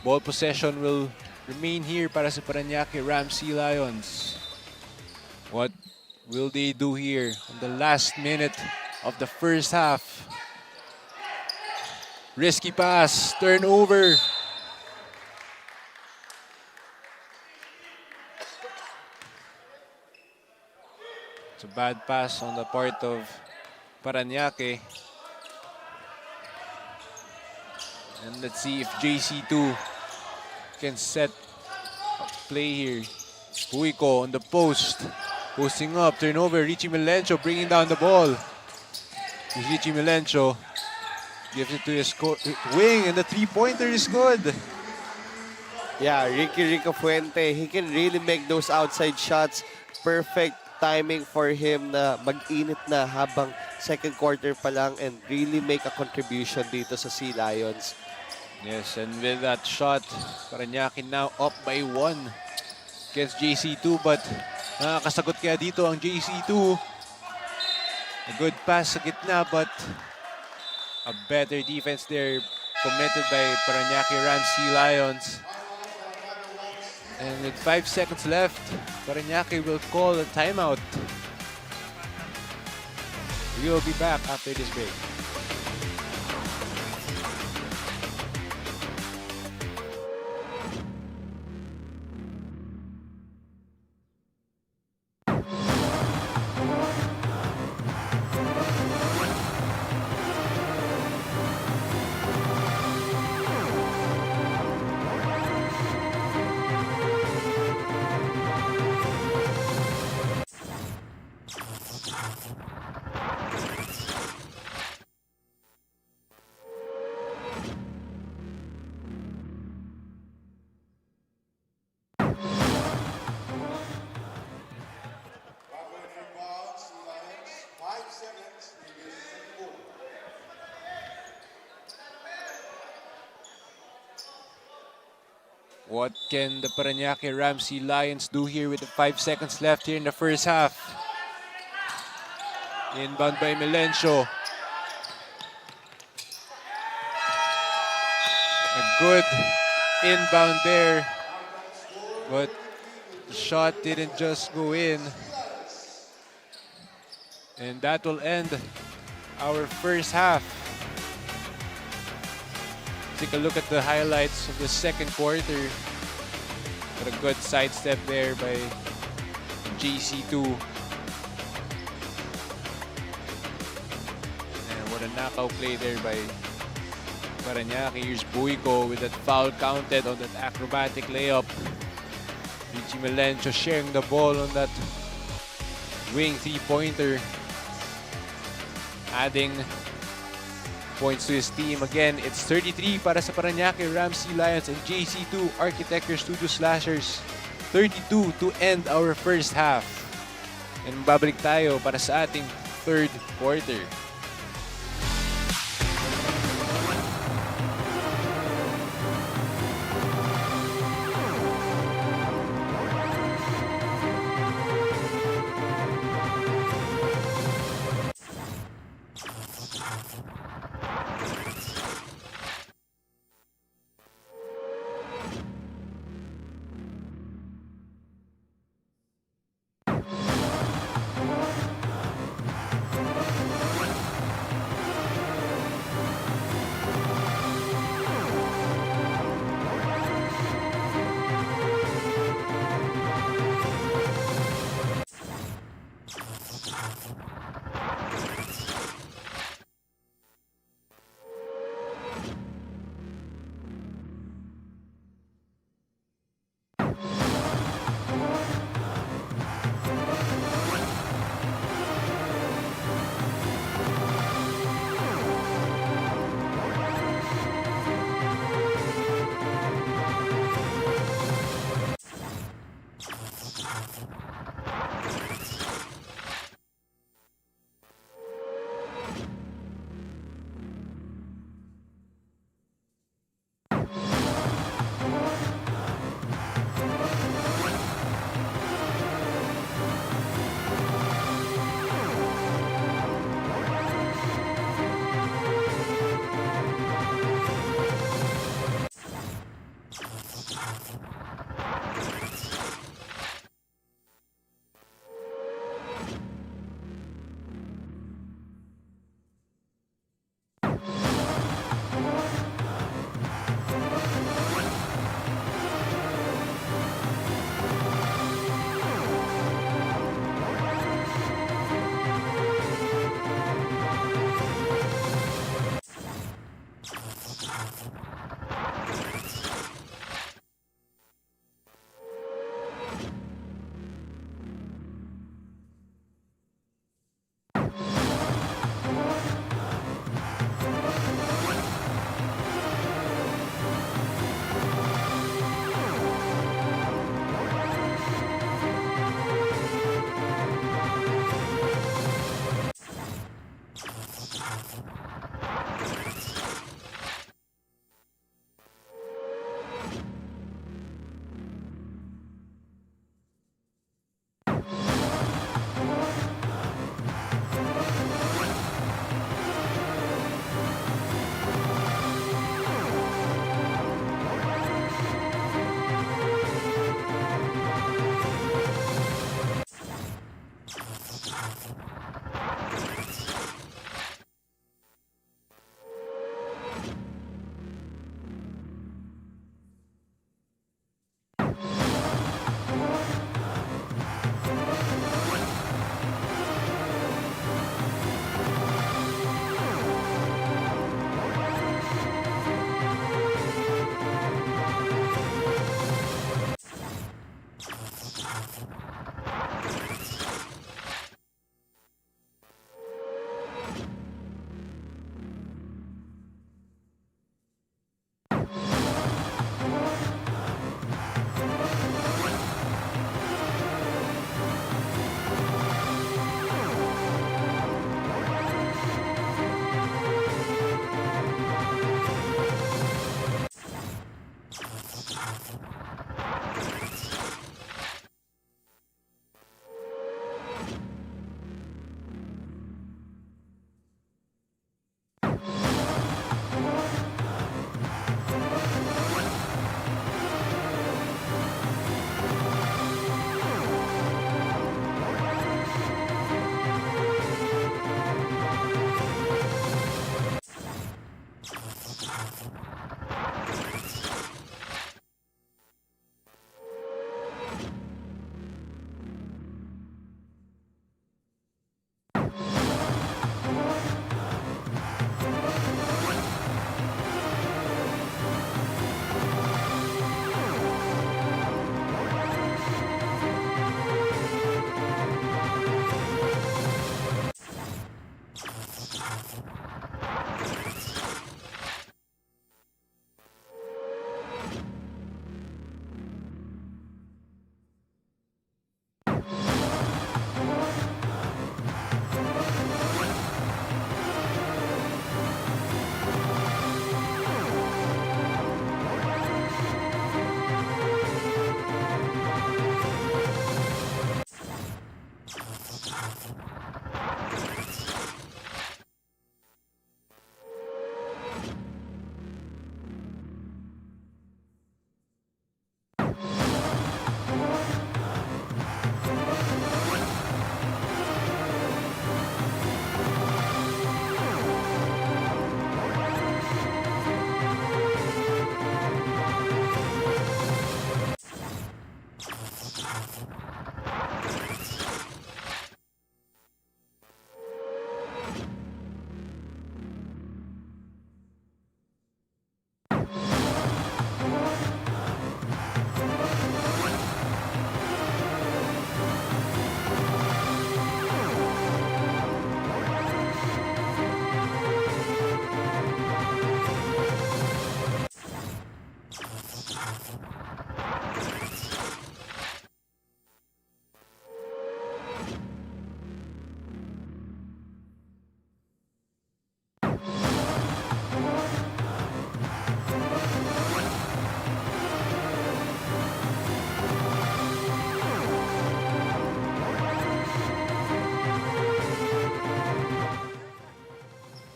Ball possession will remain here para sa Paranaque Sealions. What will they do here on the last minute of the first half? Risky pass, turnover. It's a bad pass on the part of Paranaque. And let's see if JC2 can set a play here. Puico on the post. Posting up, turnover. Richie Melencio bringing down the ball. Richie Melencio gives it to his wing, and the three-pointer is good. Yeah, Ricky Ricafuente, he can really make those outside shots. Perfect timing for him na mag-init na habang second quarter pa lang and really make a contribution dito sa Sea Lions. Yes, and with that shot, Paranaque now up by 1 against JC2, but nakakasagot kaya dito ang JC2. A good pass sa gitna, but a better defense there committed by Paranaque Sealions. And with 5 seconds left, Paranaque will call a timeout. We will be back after this break. What can the Paranaque Sealions do here with the 5 seconds left here in the first half? Inbound by Melencio. A good inbound there, but the shot didn't just go in. And that will end our first half. Take a look at the highlights of the second quarter. What a good sidestep there by JC2. And what a knockout play there by Paranaque. Here's Buico with that foul counted on that acrobatic layup. Richie Melencio sharing the ball on that wing three-pointer. Adding points to his team. Again, it's 33 para sa Paranaque Sealions and JC2 Architecture Studio Slashers. 32 to end our first half. And babalik tayo para sa ating third quarter.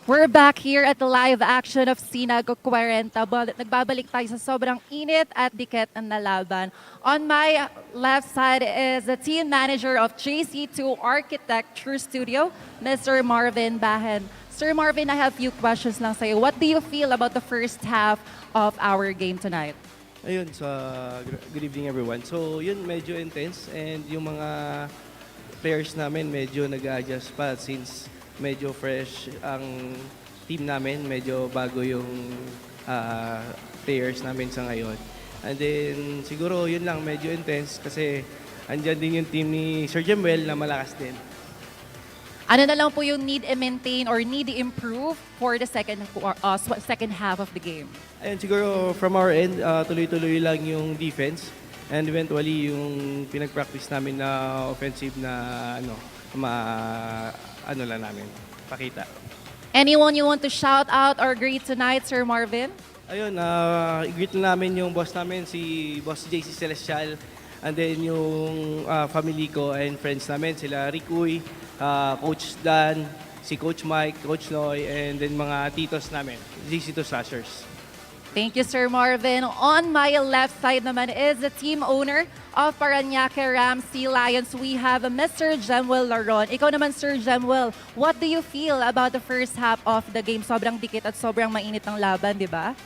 We're back here at the live action of Sinag Kwarenta. Nagbabalik tayo sa sobrang init at dikit na laban. On my left side is the team manager of JC2 Architecture Studio, Mr. Marvin Bahen. Sir Marvin, I have a few questions lang sa'yo. What do you feel about the first half of our game tonight? Ayun, good evening everyone. So yun, medyo intense and yung mga players namin medyo nag-adjust pa since medyo fresh ang team namin, medyo bago yung players namin sa ngayon. And then siguro yun lang, medyo intense kasi andyan din yung team ni Sir Jemuel na malakas din. Ano na lang po yung need i-maintain or need i-improve for the second half of the game? Ayun, siguro from our end, tuloy-tuloy lang yung defense and eventually yung pinag-practice namin na offensive na ano lang namin, pakita. Anyone you want to shout out or greet tonight, Sir Marvin? Ayun, i-greet na namin yung boss namin, si Boss JC Celestial, and then yung family ko and friends namin, sila Rikuy, Coach Dan, si Coach Mike, Coach Noy, and then mga titos namin, JC2 Slashers. Thank you, Sir Marvin. On my left side naman is the team owner of Paranaque Sealions. We have Mr. Jemuel Laron. Ikaw naman, Sir Jemuel, what do you feel about the first half of the game? Sobrang dikit at sobrang mainit ng laban, di ba?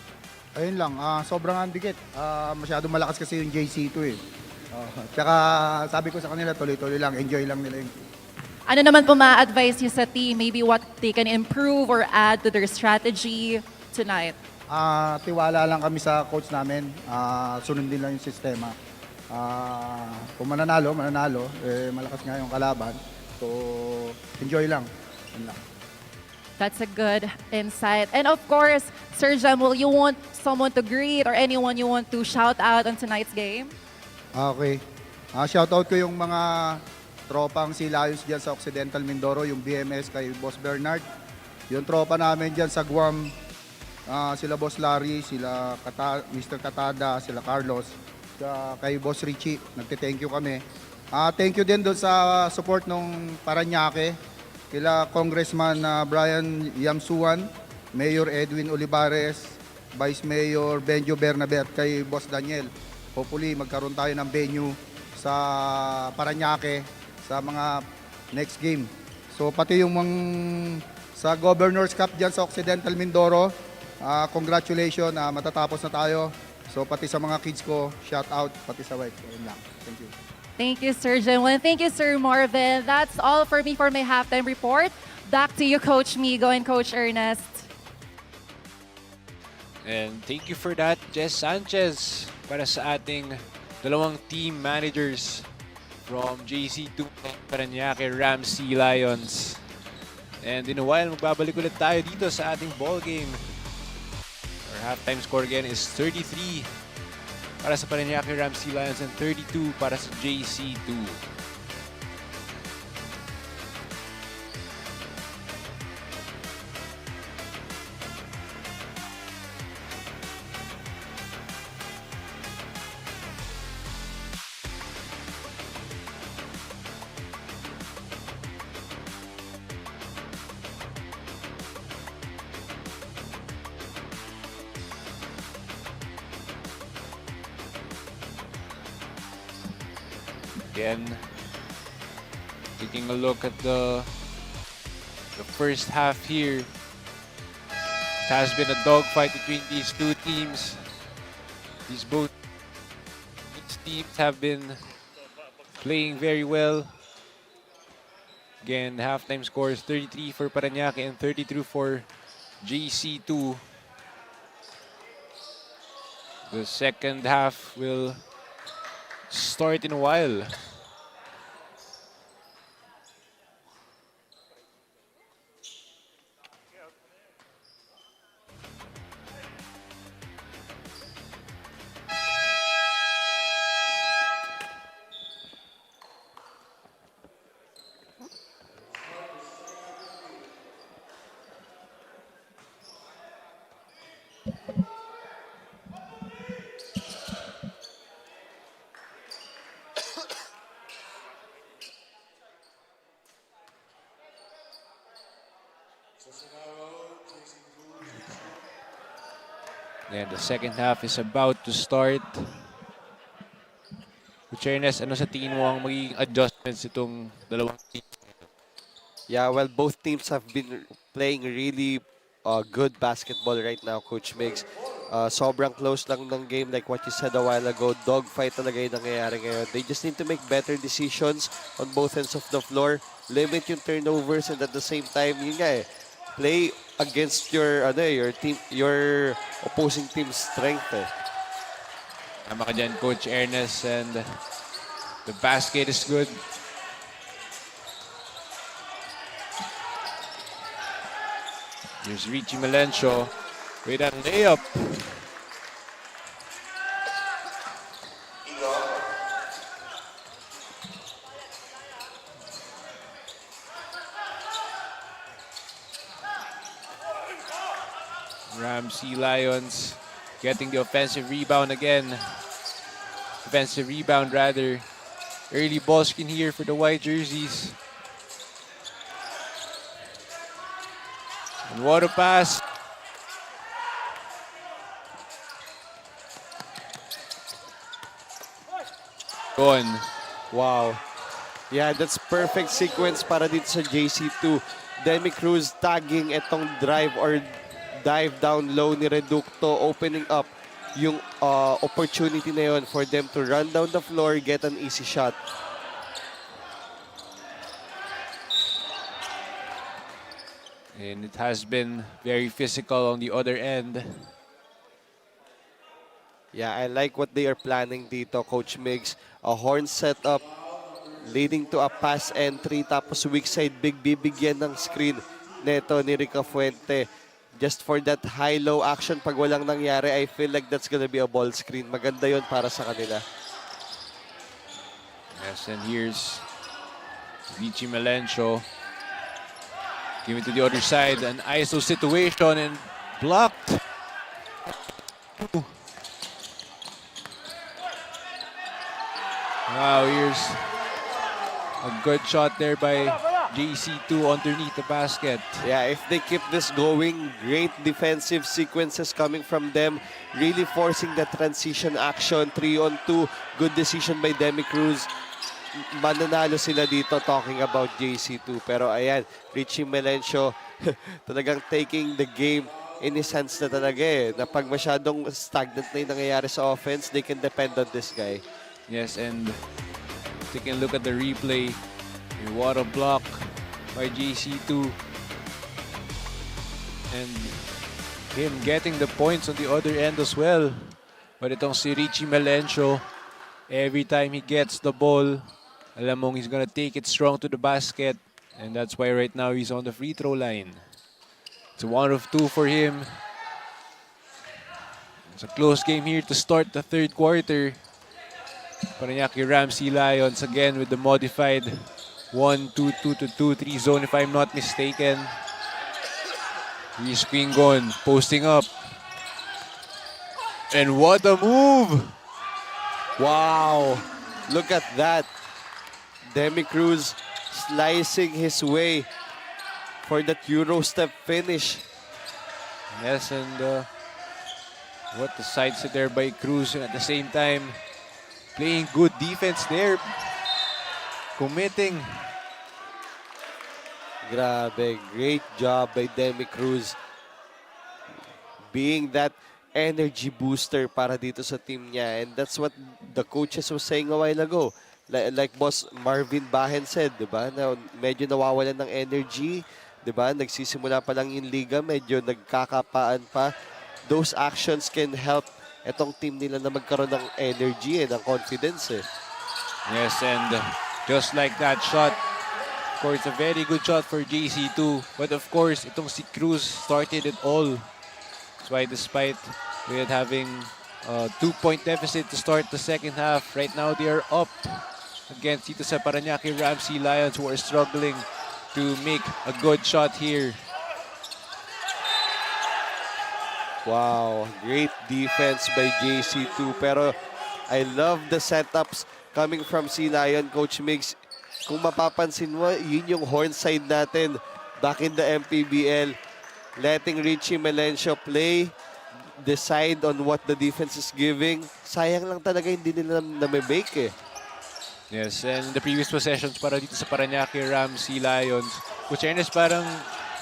Ayun lang, sobrang ang dikit. Masyadong malakas kasi yung JC2 eh. Tsaka sabi ko sa kanila, tuloy-tuloy lang, enjoy lang nila yung... Ano naman po ma-advise niyo sa team? Maybe what they can improve or add to their strategy tonight? Tiwala lang kami sa coach namin. Sundin lang yung sistema. Kung mananalo. Malakas nga yung kalaban. So, enjoy lang. Yun lang. That's a good insight. And of course, Sir Jemuel, you want someone to greet or anyone you want to shout out on tonight's game? Okay. Shoutout ko yung mga tropang Sealions dyan sa Occidental Mindoro, yung BMS kay Boss Bernard. Yung tropa namin dyan sa Guam, sila Boss Larry, sila Mr. Katada, sila Carlos, kay Boss Richie, nagte-thank you kami. Thank you din doon sa support ng Paranaque, kila Congressman Brian Yamsuan, Mayor Edwin Olivares, Vice Mayor Benjo Bernabet, kay Boss Daniel. Hopefully magkaroon tayo ng venue sa Paranaque sa mga next game. So pati yung sa Governor's Cup dyan sa Occidental Mindoro, congratulations, matatapos na tayo. So pati sa mga kids ko, shout out, pati sa wife. Ayun lang. Thank you. Thank you, Sir Jemuel. And thank you, Sir Marvin. That's all for me for my halftime report. Back to you, Coach Migo and Coach Ernest. And thank you for that, Jess Sanchez, para sa ating dalawang team managers from JC2 Paranaque Sealions. And in a while, magbabalik ulit tayo dito sa ating ball game. Our halftime score again is 33 para sa Paranaque Sealions and 32 para sa JC2. Again, taking a look at the first half here. It has been a dogfight between these two teams. These teams have been playing very well. Again, halftime score is 33 for Paranaque and 32 for JC2. The second half will start in a while. And the second half is about to start. Kuchernes, ano sa tingin mo ang magiging adjustments itong dalawang team? Yeah, well, both teams have been playing really good basketball right now, Coach Migs. Sobrang close lang ng game like what you said a while ago. Dogfight talaga yung nangyayari ngayon. They just need to make better decisions on both ends of the floor. Limit yung turnovers and at the same time, yun nga play against your team, your opposing team's strength. Tama ka dyan, Coach Ernest. And the basket is good. Here's Richie Melencio with a layup. Ramsey Lions getting the offensive rebound again. Offensive rebound rather. Early ball screen here for the white jerseys. And what a pass. Gone. Wow. Yeah, that's perfect sequence para dito sa JC2. Demi Cruz tagging itong drive or dive down low ni Reducto, opening up yung opportunity na yun for them to run down the floor, get an easy shot. And it has been very physical on the other end. Yeah, I like what they are planning dito, Coach Migs. A horn setup leading to a pass entry, tapos weak side big bibigyan ng screen neto ni Rica Fuente. Just for that high-low action, pag walang nangyari, I feel like that's gonna be a ball screen. Maganda yon para sa kanila. Yes, and here's Richie Melencio. Give it to the other side, an ISO situation and blocked. Wow, here's a good shot there by JC2 underneath the basket. Yeah, if they keep this going, great defensive sequences coming from them. Really forcing the transition action, 3-on-2. Good decision by Demi Cruz. Mananalo sila dito talking about JC2. Pero ayan, Richie Melencio talagang taking the game in his hands na talaga na pag masyadong stagnant na yung nangyayari sa offense, they can depend on this guy. Yes, and taking a look at the replay. What a block by JC2. And him getting the points on the other end as well. But itong si Richie Melencio, every time he gets the ball, alam mong he's gonna take it strong to the basket. And that's why right now he's on the free throw line. It's 1 of 2 for him. It's a close game here to start the third quarter. Paranaque Ramsey Lions again with the modified 1-2-2-2-3 zone if I'm not mistaken. Here's Quingon posting up. And what a move! Wow! Look at that. Demi Cruz slicing his way for that Euro step finish. Yes, and what the sidestep there by Cruz, and at the same time playing good defense there. Committing. Grabe, great job by Demi Cruz. Being that energy booster para dito sa team niya. And that's what the coaches was saying a while ago. Like Boss Marvin Bahen said, di ba? Na medyo nawawalan ng energy. Di ba? Nagsisimula pa lang yung liga, medyo nagkakapaan pa. Those actions can help etong team nila na magkaroon ng energy ng confidence Yes, and just like that shot, of course, a very good shot for JC2. But of course, itong si Cruz started it all. That's why despite with having a 2-point deficit to start the second half, right now they are up against dito sa Paranaque Ramsey Lions, who are struggling to make a good shot here. Wow, great defense by JC2. Pero I love the setups coming from Sea Lion, Coach Migs. Kung mapapansin mo, yun yung horn side natin back in the MPBL. Letting Richie Melencio play decide on what the defense is giving. Sayang lang talaga hindi nila na-make eh. Yes, and the previous possessions para dito sa Paranaque Sealions, which is parang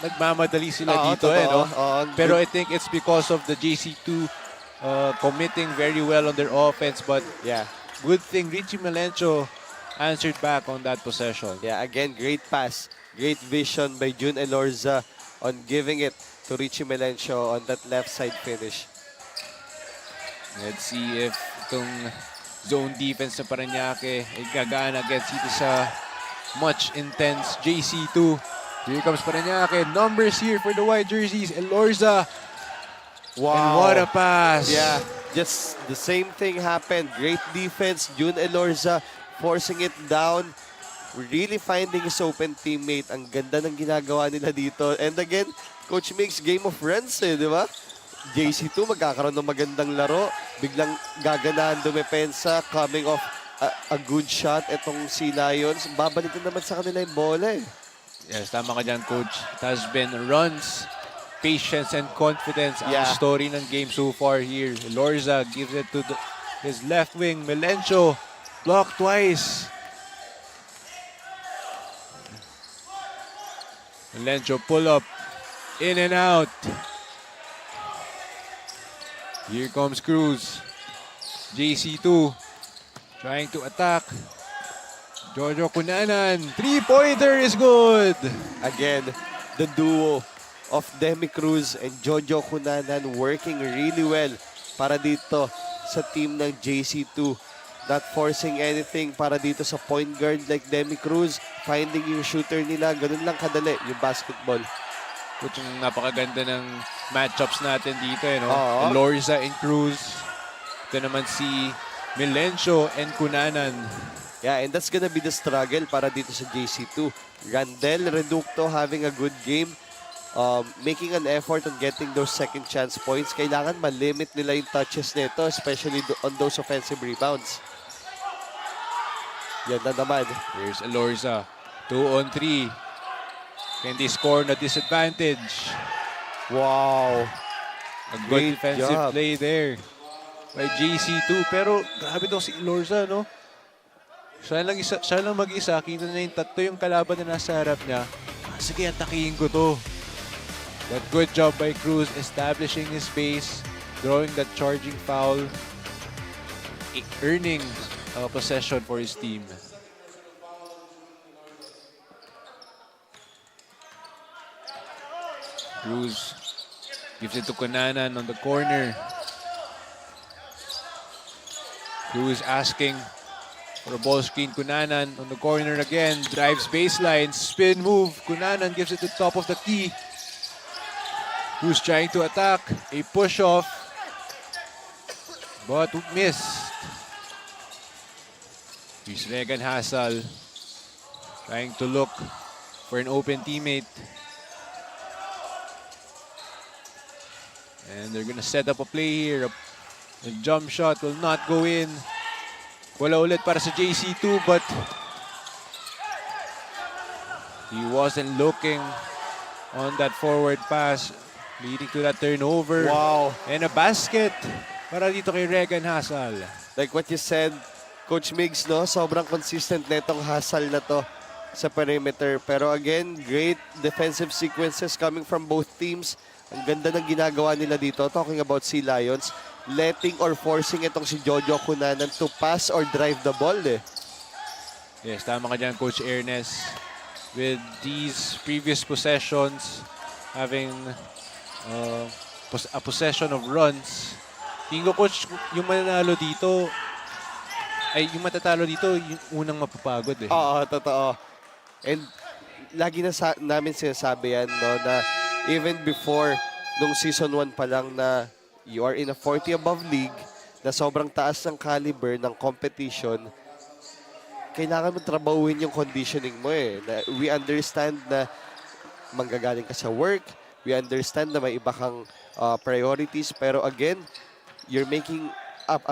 nagmamadali sila dito no? Pero I think it's because of the JC2 committing very well on their offense, but yeah, good thing Richie Melencio answered back on that possession. Yeah, again, great pass. Great vision by June Elorza on giving it to Richie Melencio on that left side finish. Let's see if itong zone defense ng Paranaque ay gagana against dito sa much intense JC2. Here comes Paranaque. Numbers here for the white jerseys. Elorza. Wow. And what a pass. Yeah, just the same thing happened. Great defense. June Elorza forcing it down. Really finding his open teammate. Ang ganda ng ginagawa nila dito. And again, Coach Mix, game of runs di ba? JC2 magkakaroon ng magandang laro. Biglang gaganahan dumepensa. Coming off a good shot. Itong Sealions. Babalik na naman sa kanila yung bola Yes, tama ka dyan, Coach. It has been runs, patience, and confidence ang Yeah. story ng game so far here. Elorza gives it to his left wing. Melencio blocked twice. Melencio pull up. In and out. Here comes Cruz. JC2 trying to attack. Jojo Cunanan. Three-pointer is good. Again, the duo of Demi Cruz and Jojo Cunanan working really well para dito sa team ng JC2. Not forcing anything para dito sa point guard like Demi Cruz. Finding yung shooter nila. Ganun lang kadali yung basketball. Ito yung napakaganda ng matchups natin dito. Oo. Elorza and Cruz. Ito naman si Melencio and Cunanan. Yeah, and that's gonna be the struggle para dito sa JC2. Randel Reducto having a good game. Making an effort on getting those second chance points. Kailangan malimit nila yung touches nito, especially on those offensive rebounds. Yan na naman. Here's Elorza. 2 on 3. Can they score na disadvantage? Wow. A good Great defensive job. play there by JC2. Pero grabe daw si Elorza, no? Siya lang mag-isa. Kita na yung tatlo yung kalaban na nasa harap niya. Sige, atakihin ko to. But good job by Cruz establishing his space, drawing that charging foul, earning a possession for his team. Cruz gives it to Cunanan on the corner. Cruz asking for a ball screen. Cunanan on the corner again. Drives baseline. Spin move. Cunanan gives it to the top of the key. Cruz trying to attack. A push off. But missed. Here's Regan Hassel trying to look for an open teammate. And they're gonna set up a play here. The jump shot will not go in. Wala ulit para sa JC2, but he wasn't looking on that forward pass, leading to that turnover. Wow. And a basket para dito kay Regan Hassel. Like what you said, Coach Migs, no? Sobrang consistent na itong hustle na to sa perimeter. Pero again, great defensive sequences coming from both teams. Ang ganda ng ginagawa nila dito. Talking about Sealions, letting or forcing itong si Jojo Cunanan to pass or drive the ball Yes, tama ka dyan, Coach Ernest. With these previous possessions, having a possession of runs, tingin ko, Coach, yung mananalo dito, ay yung matatalo dito, yung unang mapapagod Oo, totoo. And lagi na namin sinasabi yan, no, na even before nung season 1 pa lang na you are in a 40 above league na sobrang taas ng caliber ng competition, kailangan mo trabahuin yung conditioning mo Na we understand na manggagaling ka sa work, we understand na may iba kang priorities, pero again, you're making up,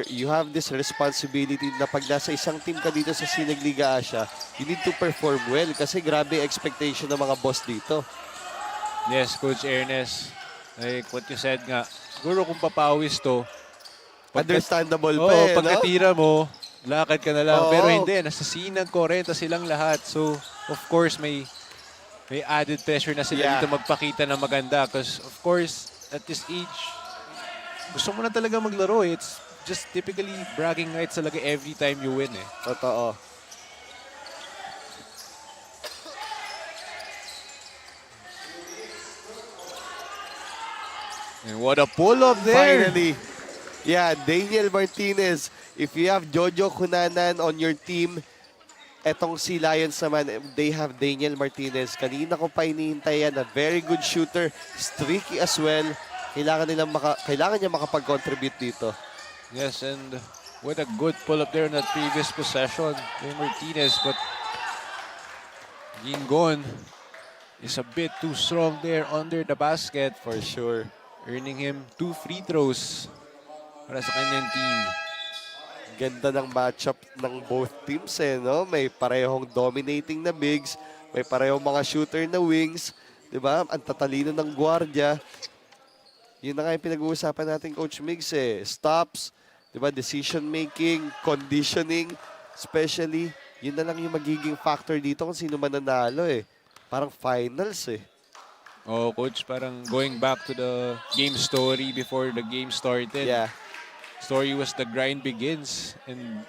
you have this responsibility na pag nasa isang team ka dito sa Sinag Liga Asia, you need to perform well kasi grabe expectation ng mga boss dito. Yes, Coach Ernest. Like what you said nga, Siguro kung papawis to, Understandable oo, pa eh, no? pagkatira mo, lakad ka na lang. Oo. Pero hindi, nasa Sinag Kwarenta silang lahat. So, of course, may added pressure na sila Yeah. dito magpakita na maganda. Because, of course, at this age, gusto mo na talaga maglaro eh. It's just typically bragging rights talaga every time you win eh. Totoo. And what a pull-up there! Finally. Yeah, Daniel Martinez. If you have Jojo Cunanan on your team, etong si Lions naman, they have Daniel Martinez. Kanina ko pa hinihintay yan. A very good shooter. Streaky as well. Kailangan niya makapag-contribute dito. Yes, and what a good pull-up there in that previous possession by Martinez. But Gingon is a bit too strong there under the basket. For sure. Earning him 2 free throws para sa kanyang team. Ganda ng matchup ng both teams eh, no? May parehong dominating na bigs, may parehong mga shooter na wings, 'di ba? Ang tatalino ng gwardiya. Yun na nga yung pinag-uusapan natin, Coach Migs eh. Stops, 'di ba? Decision making, conditioning, especially, yun na lang yung magiging factor dito kung sino man nanalo eh. Parang finals eh. Oh, coach, parang going back to the game story before the game started. Yeah. Story was the grind begins. And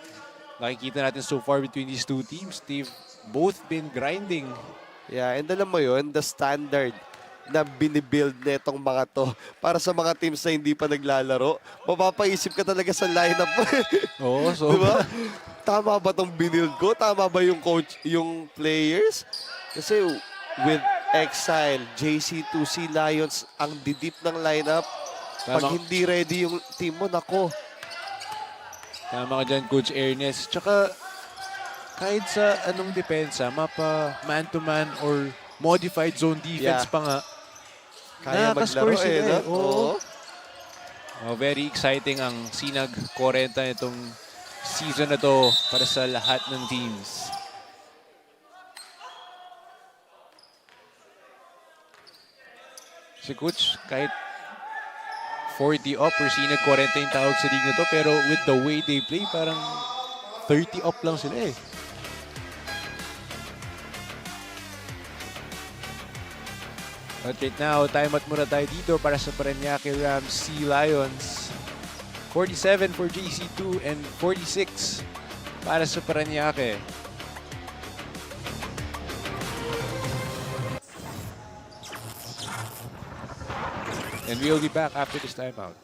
nakikita natin so far between these two teams, they've both been grinding. Yeah, and alam mo yun, the standard na binibuild netong mga to para sa mga teams na hindi pa naglalaro, mapapaisip ka talaga sa lineup mo. Oo, so Diba? Tama ba tong binild ko? Tama ba yung coach, yung players? Kasi with Exile, JC2, Sealions, ang didip ng lineup. Pag Tama. hindi ready yung team mo, nako. Tama ka dyan, Coach Ernest. Tsaka, kahit sa anong depensa, mapa man-to-man or modified zone defense Yeah. pa nga, Kaya nakaka-score maglaro sila eh, no? eh. Oo. Very exciting ang Sinag Kwarenta itong season na to para sa lahat ng teams. Si Coach, kahit 40 up or Sinag Kwarenta yung tawag sa league na to, pero with the way they play, parang 30 up lang sila eh. But right now, time out muna tayo dito para sa Paranaque Sealions. 47 for JC2 and 46 para sa Paranaque. And we'll be back after this timeout.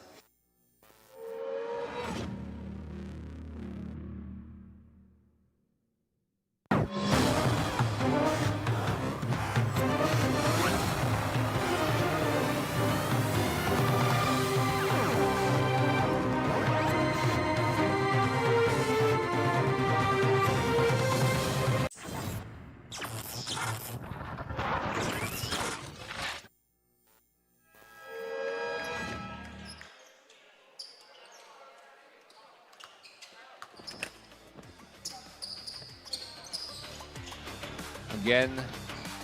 Again,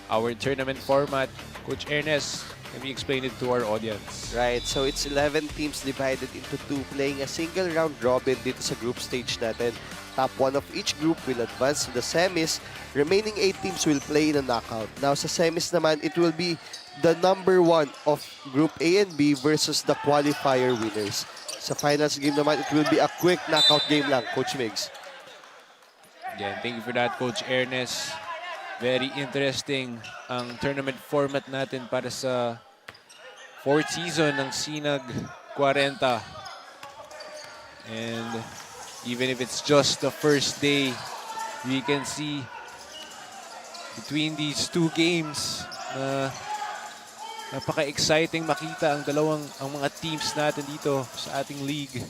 our tournament format. Coach Ernest, can we explain it to our audience? Right, so it's 11 teams divided into 2 playing a single round robin dito sa group stage natin. Top 1 of each group will advance to the semis. Remaining 8 teams will play in a knockout. Now sa semis naman, it will be the number 1 of Group A and B versus the qualifier winners. Sa finals game naman, it will be a quick knockout game lang, Coach Migs. Again, thank you for that, Coach Ernest. Very interesting ang tournament format natin para sa 4th season ng Sinag Kwarenta. And even if it's just the first day, we can see between these two games na napaka-exciting makita ang mga teams natin dito sa ating league.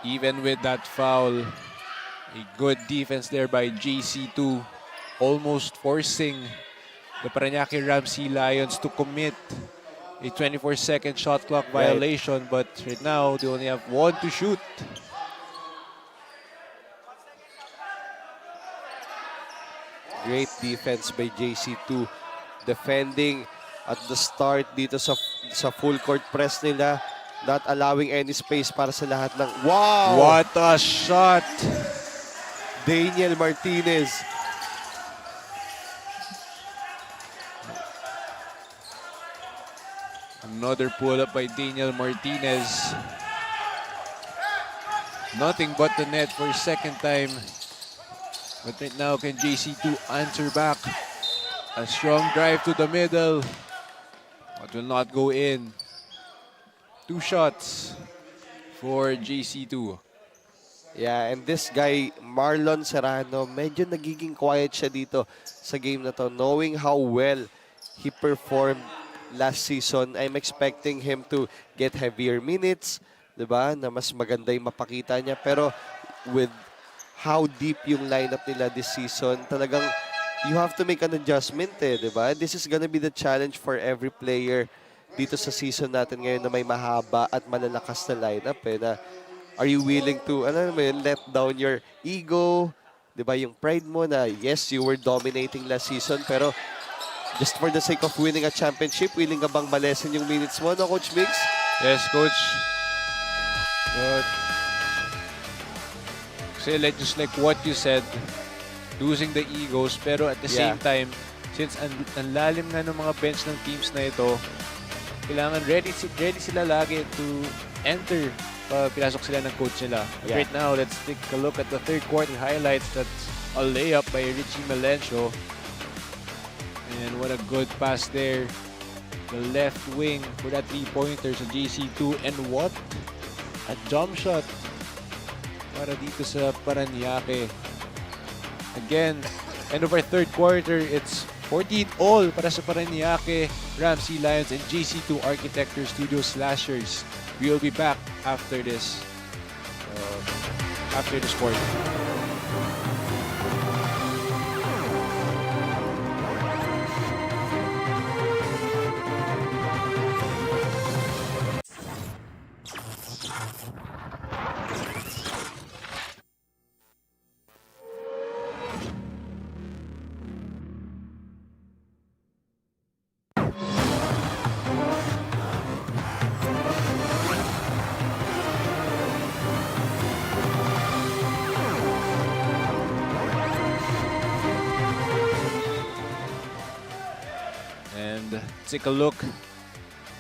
Even with that foul, a good defense there by JC2, almost forcing the Paranaque Sealions to commit a 24-second shot clock violation. But right now, they only have 1 to shoot. Great defense by JC2. Defending at the start dito sa full court press nila. Not allowing any space para sa lahat ng... Wow! What a shot! Daniel Martinez. Another pull-up by Daniel Martinez. Nothing but the net for second time. But right now, can JC2 answer back? A strong drive to the middle. But will not go in. 2 shots for JC2. Yeah, and this guy, Marlon Serrano, medyo nagiging quiet siya dito sa game na to. Knowing how well he performed last season, I'm expecting him to get heavier minutes, diba? Na mas maganda yung mapakita niya. Pero with how deep yung lineup nila this season, talagang you have to make an adjustment diba? This is gonna be the challenge for every player dito sa season natin ngayon na may mahaba at malalakas na lineup na are you willing to, let down your ego, diba? Yung pride mo na, yes, you were dominating last season, pero just for the sake of winning a championship, willing ka bang malesen yung minutes mo, no, Coach Mix? Yes, Coach. But, just like what you said, losing the egos, pero at the same time, since ang lalim nga ng mga bench ng teams na ito, kailangan ready sila lagi to enter pag pinasok sila ng coach nila. Yeah. Right now, let's take a look at the third quarter highlights. That's a layup by Richie Melencio. And what a good pass there. The left wing for that three-pointer sa JC2. And what a jump shot para dito sa Paranaque. Again, end of our third quarter, it's 14-all para sa Paranaque Sealions and JC2 Architecture Studio Slashers. We will be back after this quarter. Take a look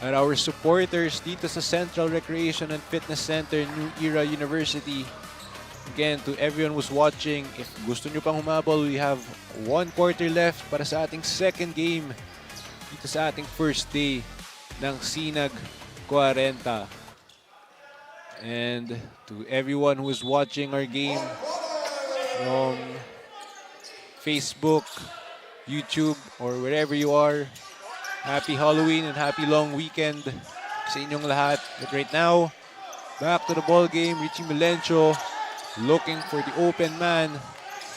at our supporters dito sa Central Recreation and Fitness Center, New Era University. Again, to everyone who's watching, if gusto nyo pang humabol, we have 1 quarter left para sa ating second game dito sa ating first day ng Sinag Kwarenta. And to everyone who is watching our game from Facebook, YouTube, or wherever you are, happy Halloween and happy long weekend sa inyong lahat. But right now, back to the ball game. Richie Melencio looking for the open man,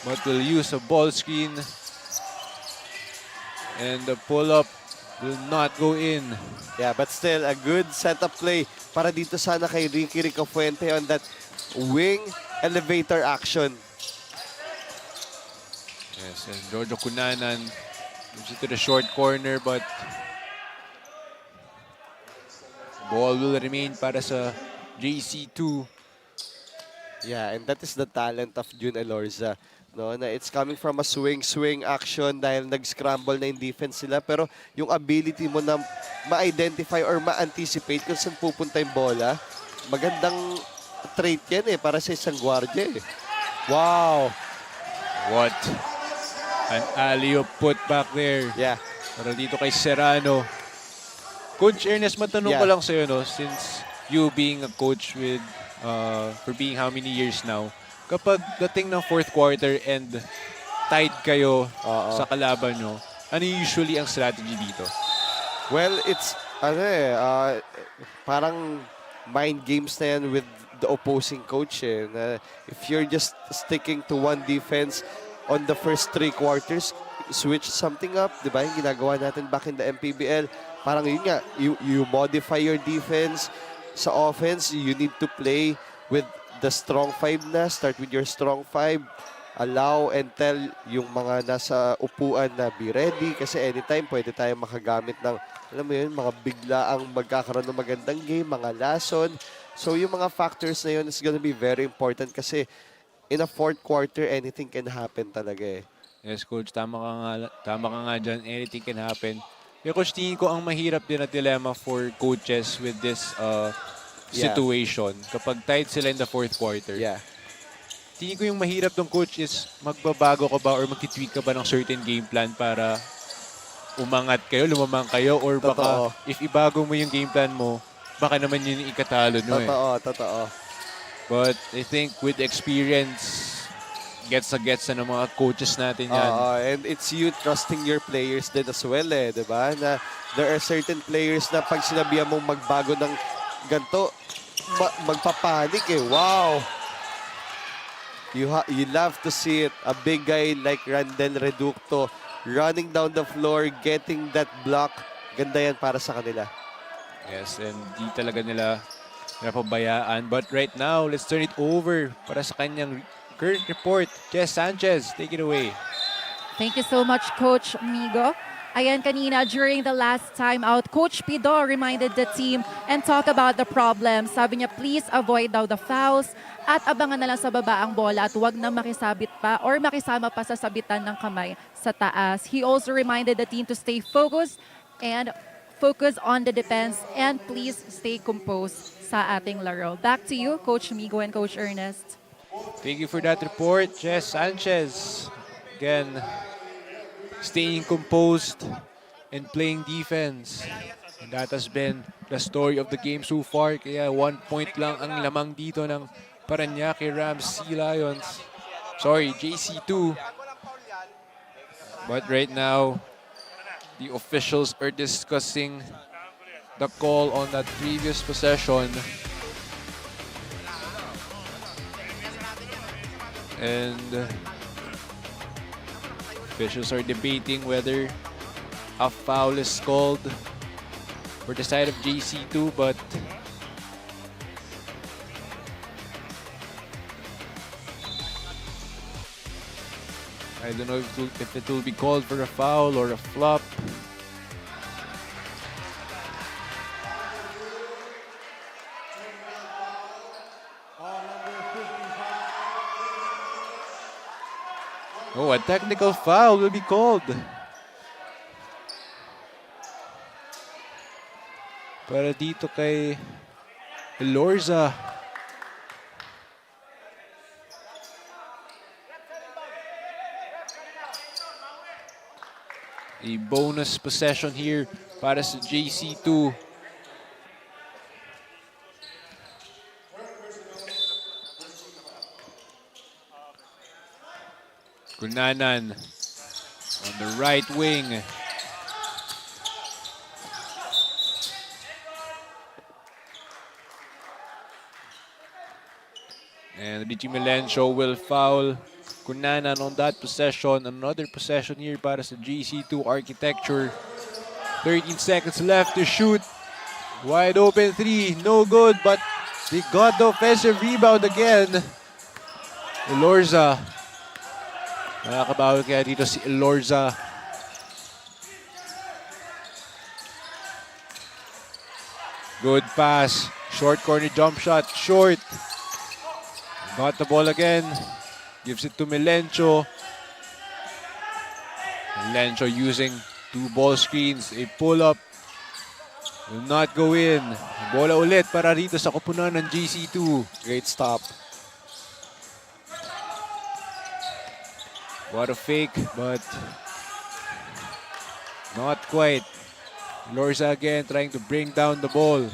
but will use a ball screen. And the pull-up will not go in. Yeah, but still a good setup play para dito sana kay Ricky Ricafuente on that wing elevator action. Yes, and Jojo Cunanan moves it to the short corner, but ball will remain para sa JC2. Yeah, and that is the talent of Jun Elorza. No, na it's coming from a swing action dahil nag-scramble na yung defense nila, pero yung ability mo na ma-identify or ma-anticipate kung saan pupunta yung bola, magandang trait yan para sa isang gwardiya Wow! What an alley-oop put back there. Yeah. Para dito kay Serrano. Coach Ernest, matanong ko lang sa'yo, no? Since you being a coach with, for being how many years now, kapag dating ng fourth quarter and tied kayo sa kalaban nyo, ano usually ang strategy dito? Well, it's, parang mind games na yan with the opposing coach. If you're just sticking to one defense on the first 3 quarters, switch something up, di ba? Yung ginagawa natin back in the MPBL. Parang yun nga, you modify your defense. Sa offense, you need to play with the strong 5 na. Start with your strong 5. allow and tell yung mga nasa upuan na be ready kasi anytime pwede tayong makagamit ng, alam mo yun, mga biglaang magkakaroon ng magandang game, mga lason. So yung mga factors na yun is gonna be very important kasi in a fourth quarter, anything can happen talaga eh. Yes, Coach. Tama ka nga dyan. Anything can happen. Pero Coach, tingin ko ang mahirap din na dilemma for coaches with this Yeah. situation. Kapag tight sila in the fourth quarter. Yeah. Tingin ko yung mahirap ng coach is magbabago ka ba or magtitweak ka ba ng certain game plan para umangat kayo, lumamang kayo, or baka Totoo. if ibago mo yung game plan mo, baka naman yun yung ikatalo nyo eh. Totoo. But I think with experience, gets na ng mga coaches natin yan. And it's you trusting your players din as well eh, di ba? Na there are certain players na pag sinabihan mong magbago ng ganito, magpapanik eh. Wow! You love to see it. A big guy like Randel Reducto running down the floor, getting that block. Ganda yan para sa kanila. Yes, and di talaga nila napabayaan. But right now, let's turn it over para sa kanyang current report. Jess Sanchez, take it away. Thank you so much, Coach Migo. Ayan, kanina, during the last time out, Coach Pido reminded the team and talk about the problem. Sabi niya, please avoid daw the fouls at abangan na lang sa baba ang bola at huwag na makisabit pa or makisama pa sa sabitan ng kamay sa taas. He also reminded the team to stay focused and focus on the defense and please stay composed sa ating laro. Back to you, Coach Migo and Coach Ernest. Thank you for that report, Jess Sanchez. Again, staying composed and playing defense. And that has been the story of the game so far. Kaya 1 point lang ang lamang dito ng Paranaque Sealions. Sorry, JC2. But right now, the officials are discussing the call on that previous possession. And officials are debating whether a foul is called for the side of JC2, but I don't know if it will be called for a foul or a flop. Oh, a technical foul will be called. Para dito kay Elorza. A bonus possession here para sa JC2. Kunanan on the right wing. And Richie Melencio will foul Kunanan on that possession. Another possession here para sa GC2 Architecture. 13 seconds left to shoot. Wide open three, no good, but they got the offensive rebound again. Elorza. Nakakabawi kaya dito si Elorza. Good pass. Short corner jump shot. Short. Got the ball again. Gives it to Melencio. Melencio using 2 ball screens. A pull-up. Will not go in. Bola ulit para rito sa koponan ng GC2. Great stop. What a fake, but not quite. Lorza again trying to bring down the ball.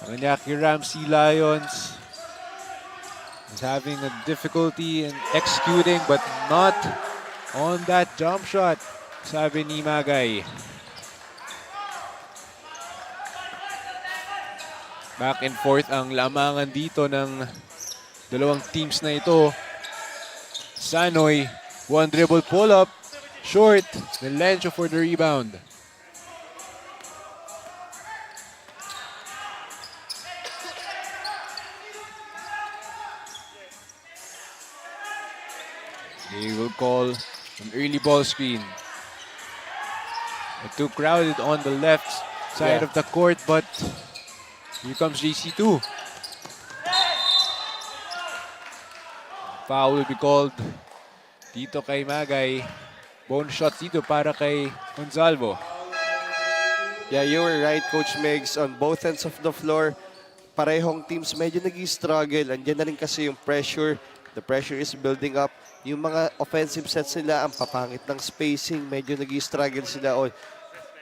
Paranaque Sealions is having a difficulty in executing, but not on that jump shot, sabi ni Magay. Back and forth ang lamangan dito ng dalawang teams na ito. Sanoy, 1 dribble pull-up, short, Melencio for the rebound. They will call an early ball screen. Too crowded on the left side of the court, but here comes JC2. Foul will be called dito kay Magay. Bone shot dito para kay Gonzalvo. Yeah, you were right, Coach Megs. On both ends of the floor, parehong teams medyo nag-struggle. Andiyan na rin kasi yung pressure. The pressure is building up. Yung mga offensive sets nila, ang papangit ng spacing. Medyo nag-struggle sila on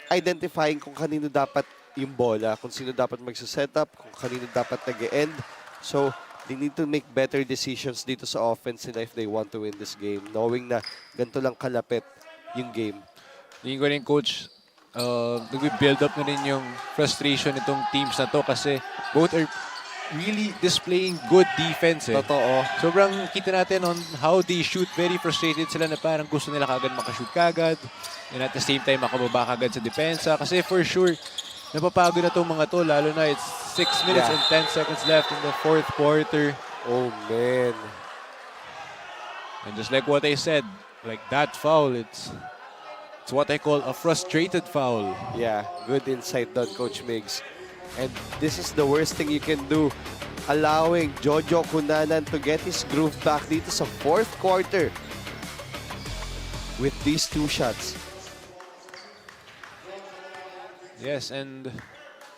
identifying kung kanino dapat yung bola, kung sino dapat magsa-setup, kung kanino dapat nag-end. So, they need to make better decisions dito sa offense nila if they want to win this game. Knowing na ganito lang kalapit yung game. Tingin ko rin, Coach, nag-build up na rin yung frustration nitong teams na to kasi both are really displaying good defense. Totoo. Sobrang kita natin on how they shoot. Very frustrated sila na parang gusto nila kagad makashoot kagad. And at the same time, makababa kagad sa depensa. Kasi for sure, napapagod na itong mga to. Lalo na it's 6 minutes and 10 seconds left in the fourth quarter. Oh, man. And just like what I said, like that foul, it's what I call a frustrated foul. Yeah, good insight doon, Coach Migs. And this is the worst thing you can do. Allowing Jojo Cunanan to get his groove back dito sa fourth quarter with these two shots. Yes, and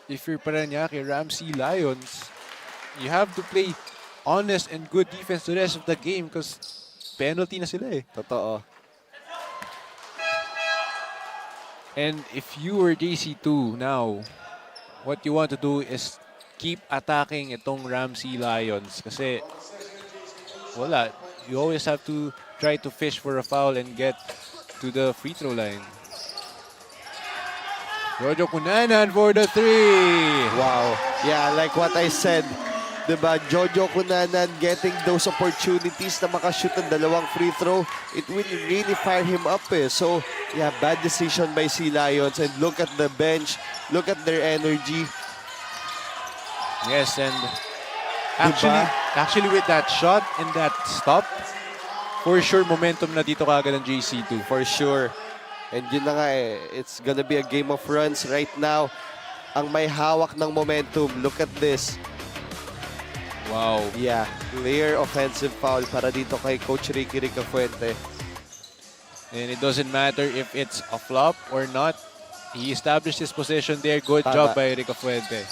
if you're Paranaque Ramsey Lions, you have to play honest and good defense the rest of the game because penalty na sila eh. Totoo. And if you were JC2 now, what you want to do is keep attacking itong Ramsey Lions kasi wala. You always have to try to fish for a foul and get to the free throw line. Jojo Cunanan for the three. Wow. Yeah, like what I said, diba, Jojo Cunanan getting those opportunities na makashoot ng dalawang free throw, it will really fire him up eh. So, yeah, bad decision by Sea Lions. And look at the bench, look at their energy. Yes, and actually with that shot and that stop, for sure momentum na dito kagad ng JC2. For sure. And yun na nga eh, it's gonna be a game of runs right now. Ang may hawak ng momentum, look at this. Wow. Yeah, clear offensive foul para dito kay Coach Ricky Ricafuente. And it doesn't matter if it's a flop or not. He established his position there. Good job by Ricafuente.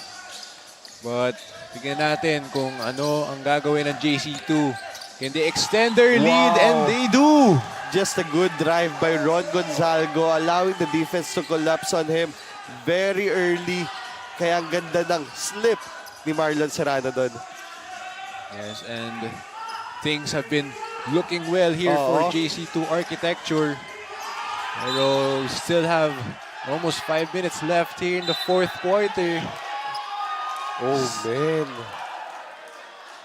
But tignan natin kung ano ang gagawin ng JC2. Can they extend their lead? And they do! Just a good drive by Ron Gonzalgo, allowing the defense to collapse on him very early. Kaya ang ganda ng slip ni Marlon Serrano doon. Yes, and things have been looking well here for JC2 Architecture. Pero we still have almost 5 minutes left here in the fourth quarter. Oh man.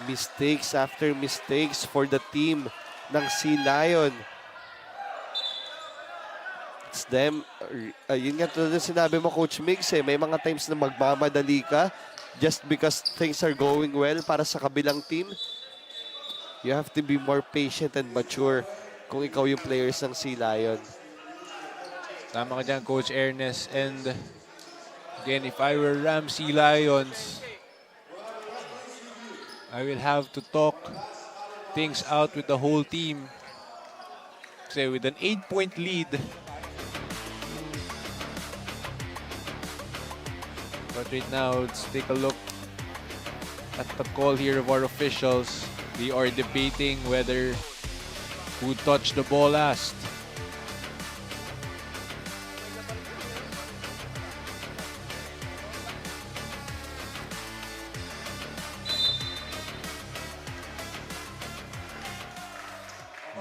Mistakes after mistakes for the team ng Sea Lion. It's them. Yun nga tulad ng sinabi mo, Coach Migs, eh, may mga times na magmamadali ka just because things are going well para sa kabilang team. You have to be more patient and mature kung ikaw yung players ng Sea Lion. Tama ka dyan, Coach Ernest. And again, if I were Ramsey Lions, I will have to talk things out with the whole team. Kasi with an 8-point lead, but right now, let's take a look at the call here of our officials. They are debating whether who touched the ball last.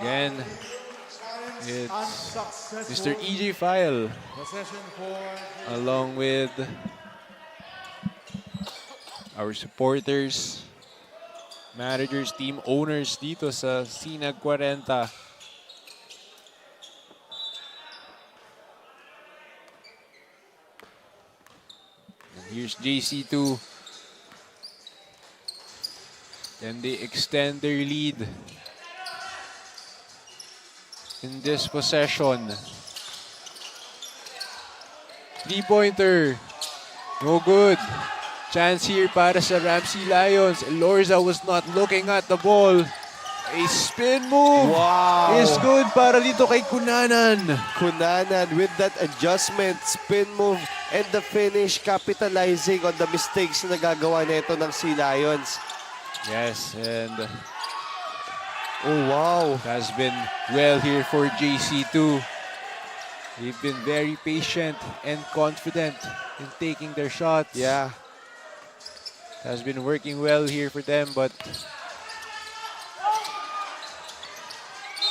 Again, it's Mr. EJ File along with our supporters, managers, team owners dito sa Sinag Kwarenta. And here's JC2. Then they extend their lead. in this possession. Three-pointer. No good. Chance here para sa Ramsey Lions. Elorza was not looking at the ball. A spin move is good para dito kay Cunanan. Cunanan with that adjustment, spin move, and the finish, capitalizing on the mistakes na nagagawa nito ng Sea Lions. Yes, and Oh, wow. has been well here for JC2. They've been very patient and confident in taking their shots. Yeah. Has been working well here for them, but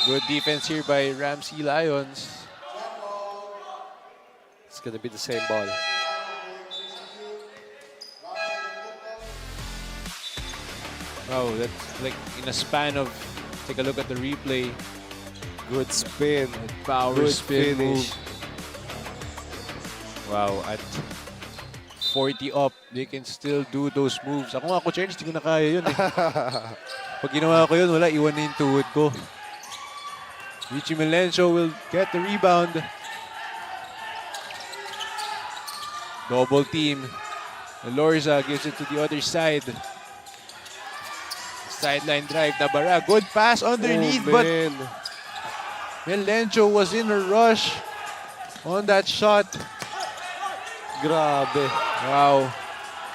good defense here by Ramsey Lions. It's gonna be the same ball. Wow, that's like in a span of, take a look at the replay. Good spin. Power Good spin finish. move. Wow, at 40 up, they can still do those moves. Ako nga, Coach Ernst, hindi ko na kaya yun eh. Pag ginawa ko yun, wala, iwan na yung tuhod ko. Richie Melencio will get the rebound. Double team. Elorza gives it to the other side. Sideline drive, Tabara. Good pass underneath, but man. Melencio was in a rush on that shot. Grabe. Wow.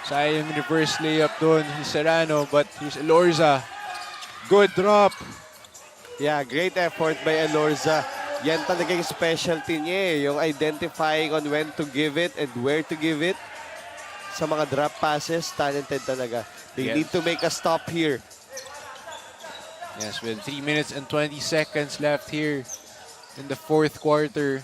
Sayang reverse layup doon ni Serrano, but here's Elorza. Good drop. Yeah, great effort by Elorza. Yan talaga yung specialty niya eh. Yung identifying on when to give it and where to give it. Sa mga drop passes, talented talaga. They Yeah. need to make a stop here. Yes, with 3 minutes and 20 seconds left here in the fourth quarter.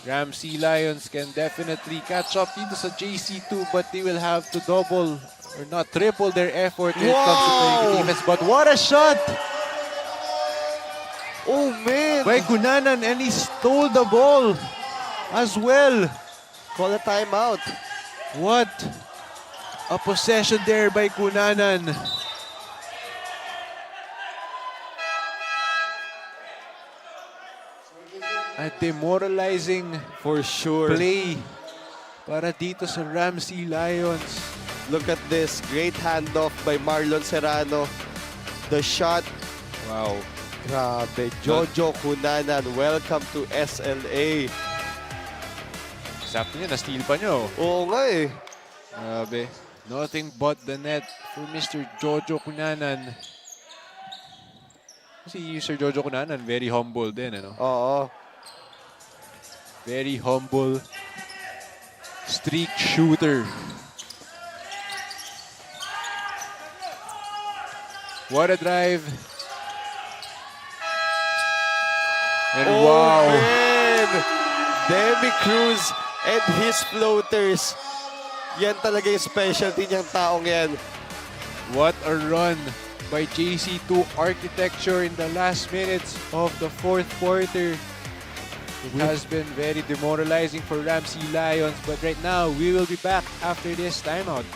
Ramsey Lions can definitely catch up dito sa JC2, but they will have to double or not triple their effort when it comes to playing defense. But what a shot Oh, man. by Cunanan, and he stole the ball as well. Call a timeout. What a possession there by Cunanan. A demoralizing For sure. play para dito sa Ramsey Lions. Look at this. Great handoff by Marlon Serrano. The shot. Wow. Grabe. Jojo Cunanan, welcome to SLA. Sakto niya, na-steal pa niyo. Oo nga eh. Grabe. Nothing but the net for Mr. Jojo Cunanan. Si Sir Jojo Cunanan, very humble din, ano? Oo. Very humble streak shooter. What a drive. And wow. Man! Demi Cruz and his floaters. Yan talaga yung specialty niyang taong yan. What a run by JC2 Architecture in the last minutes of the fourth quarter. It has been very demoralizing for Ramsey Lions, but right now we will be back after this timeout.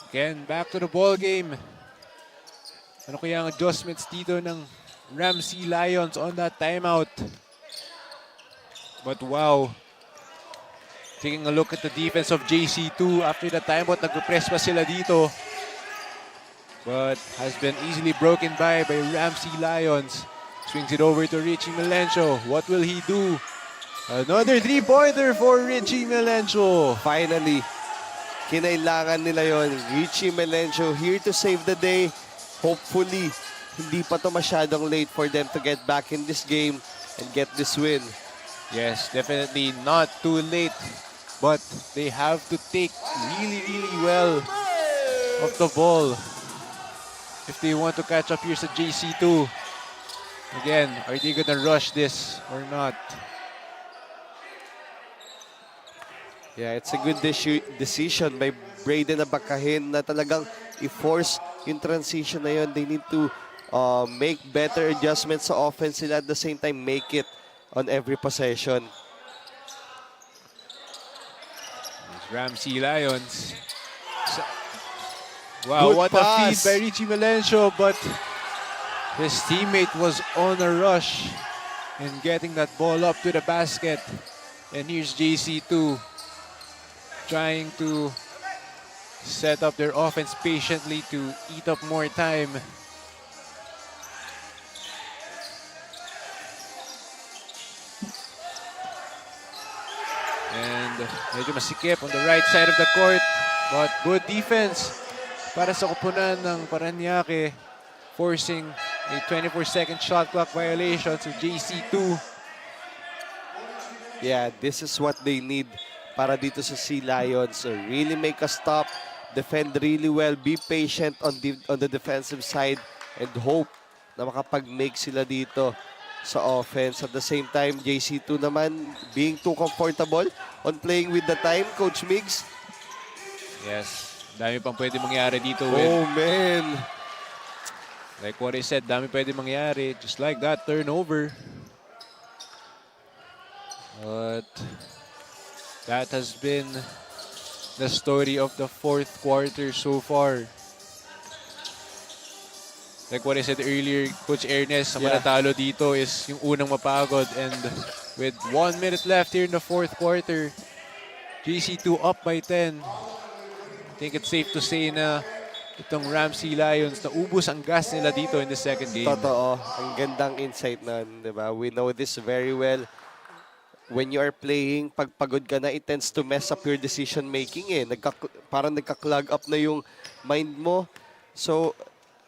Again, back to the ball game. Ano kaya ang adjustments dito ng Ramsey Lions on that timeout? But wow. Taking a look at the defense of JC2 after the timeout, nag-press pa sila dito. But has been easily broken by Ramsey Lions. Swings it over to Richie Melencio. What will he do? Another three-pointer for Richie Melencio. Finally, kinailangan nila yon. Richie Melencio here to save the day. Hopefully, hindi pa to masyadong late for them to get back in this game and get this win. Yes, definitely not too late but they have to take really, really well of the ball if they want to catch up here sa JC2. Again, are they gonna rush this or not? Yeah, it's a good decision by Braden Abakahin na talagang i-force yung transition na yun. They need to make better adjustments sa offense sila, at the same time make it on every possession. These Ramsey Lions. Wow, Good what a feed pass. by Richie Melencio, but his teammate was on a rush in getting that ball up to the basket. And here's JC2 trying to set up their offense patiently to eat up more time. And medyo masikip on the right side of the court, but good defense para sa koponan ng Paranaque, forcing a 24-second shot clock violation to JC2. Yeah, this is what they need para dito sa Sea Lions. So really make a stop, defend really well, be patient on the defensive side, and hope na makapag-make sila dito sa offense. At the same time, JC2 naman being too comfortable on playing with the time, Coach Migs. Yes, dami pang pwede mangyari dito. Oh, man. Like what I said, dami pwede mangyari. Just like that turnover. But that has been the story of the fourth quarter so far. Like what I said earlier, Coach Ernest, sa manatalo dito is yung unang mapagod. And with 1 minute left here in the fourth quarter, JC2 up by 10. I think it's safe to say na itong Ramsey Lions, na ubus ang gas nila dito in the second game. Totoo. Ang gandang insight nun, di ba? We know this very well. When you are playing, pag pagod ka na, it tends to mess up your decision making eh. Parang nagka-clog up na yung mind mo. So,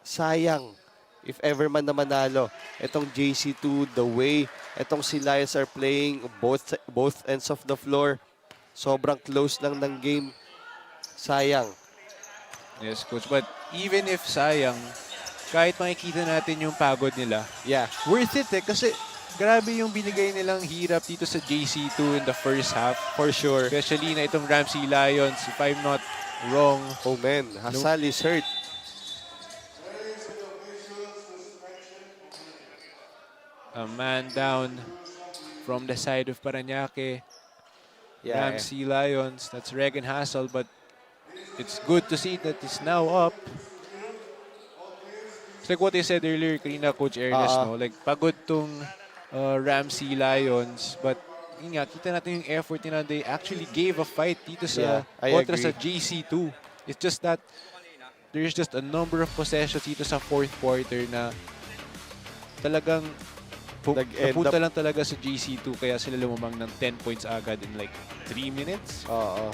sayang if ever man na manalo. Itong JC2, the way itong si Lions are playing, both ends of the floor, sobrang close lang ng game. Sayang. Yes, Coach. But even if sayang, kahit makikita natin yung pagod nila, worth it eh. Kasi grabe yung binigay nilang hirap dito sa JC2 in the first half. For sure. Especially na itong Ramsey Lions, if I'm not wrong. Oh man, Hasal is hurt. A man down from the side of Paranaque. Ramsey Lions, that's Regan Hassel, but it's good to see that it's now up. It's like what I said earlier, kanina, Coach Ernest, no? Like, pagod tong Ramsey Lions, but yun nga, kita natin yung effort nila. They actually gave a fight dito sa kontra sa JC2. It's just that there's just a number of possessions dito sa fourth quarter na talagang napunta lang talaga sa JC2, kaya sila lumamang ng 10 points agad in like 3 minutes. Oo.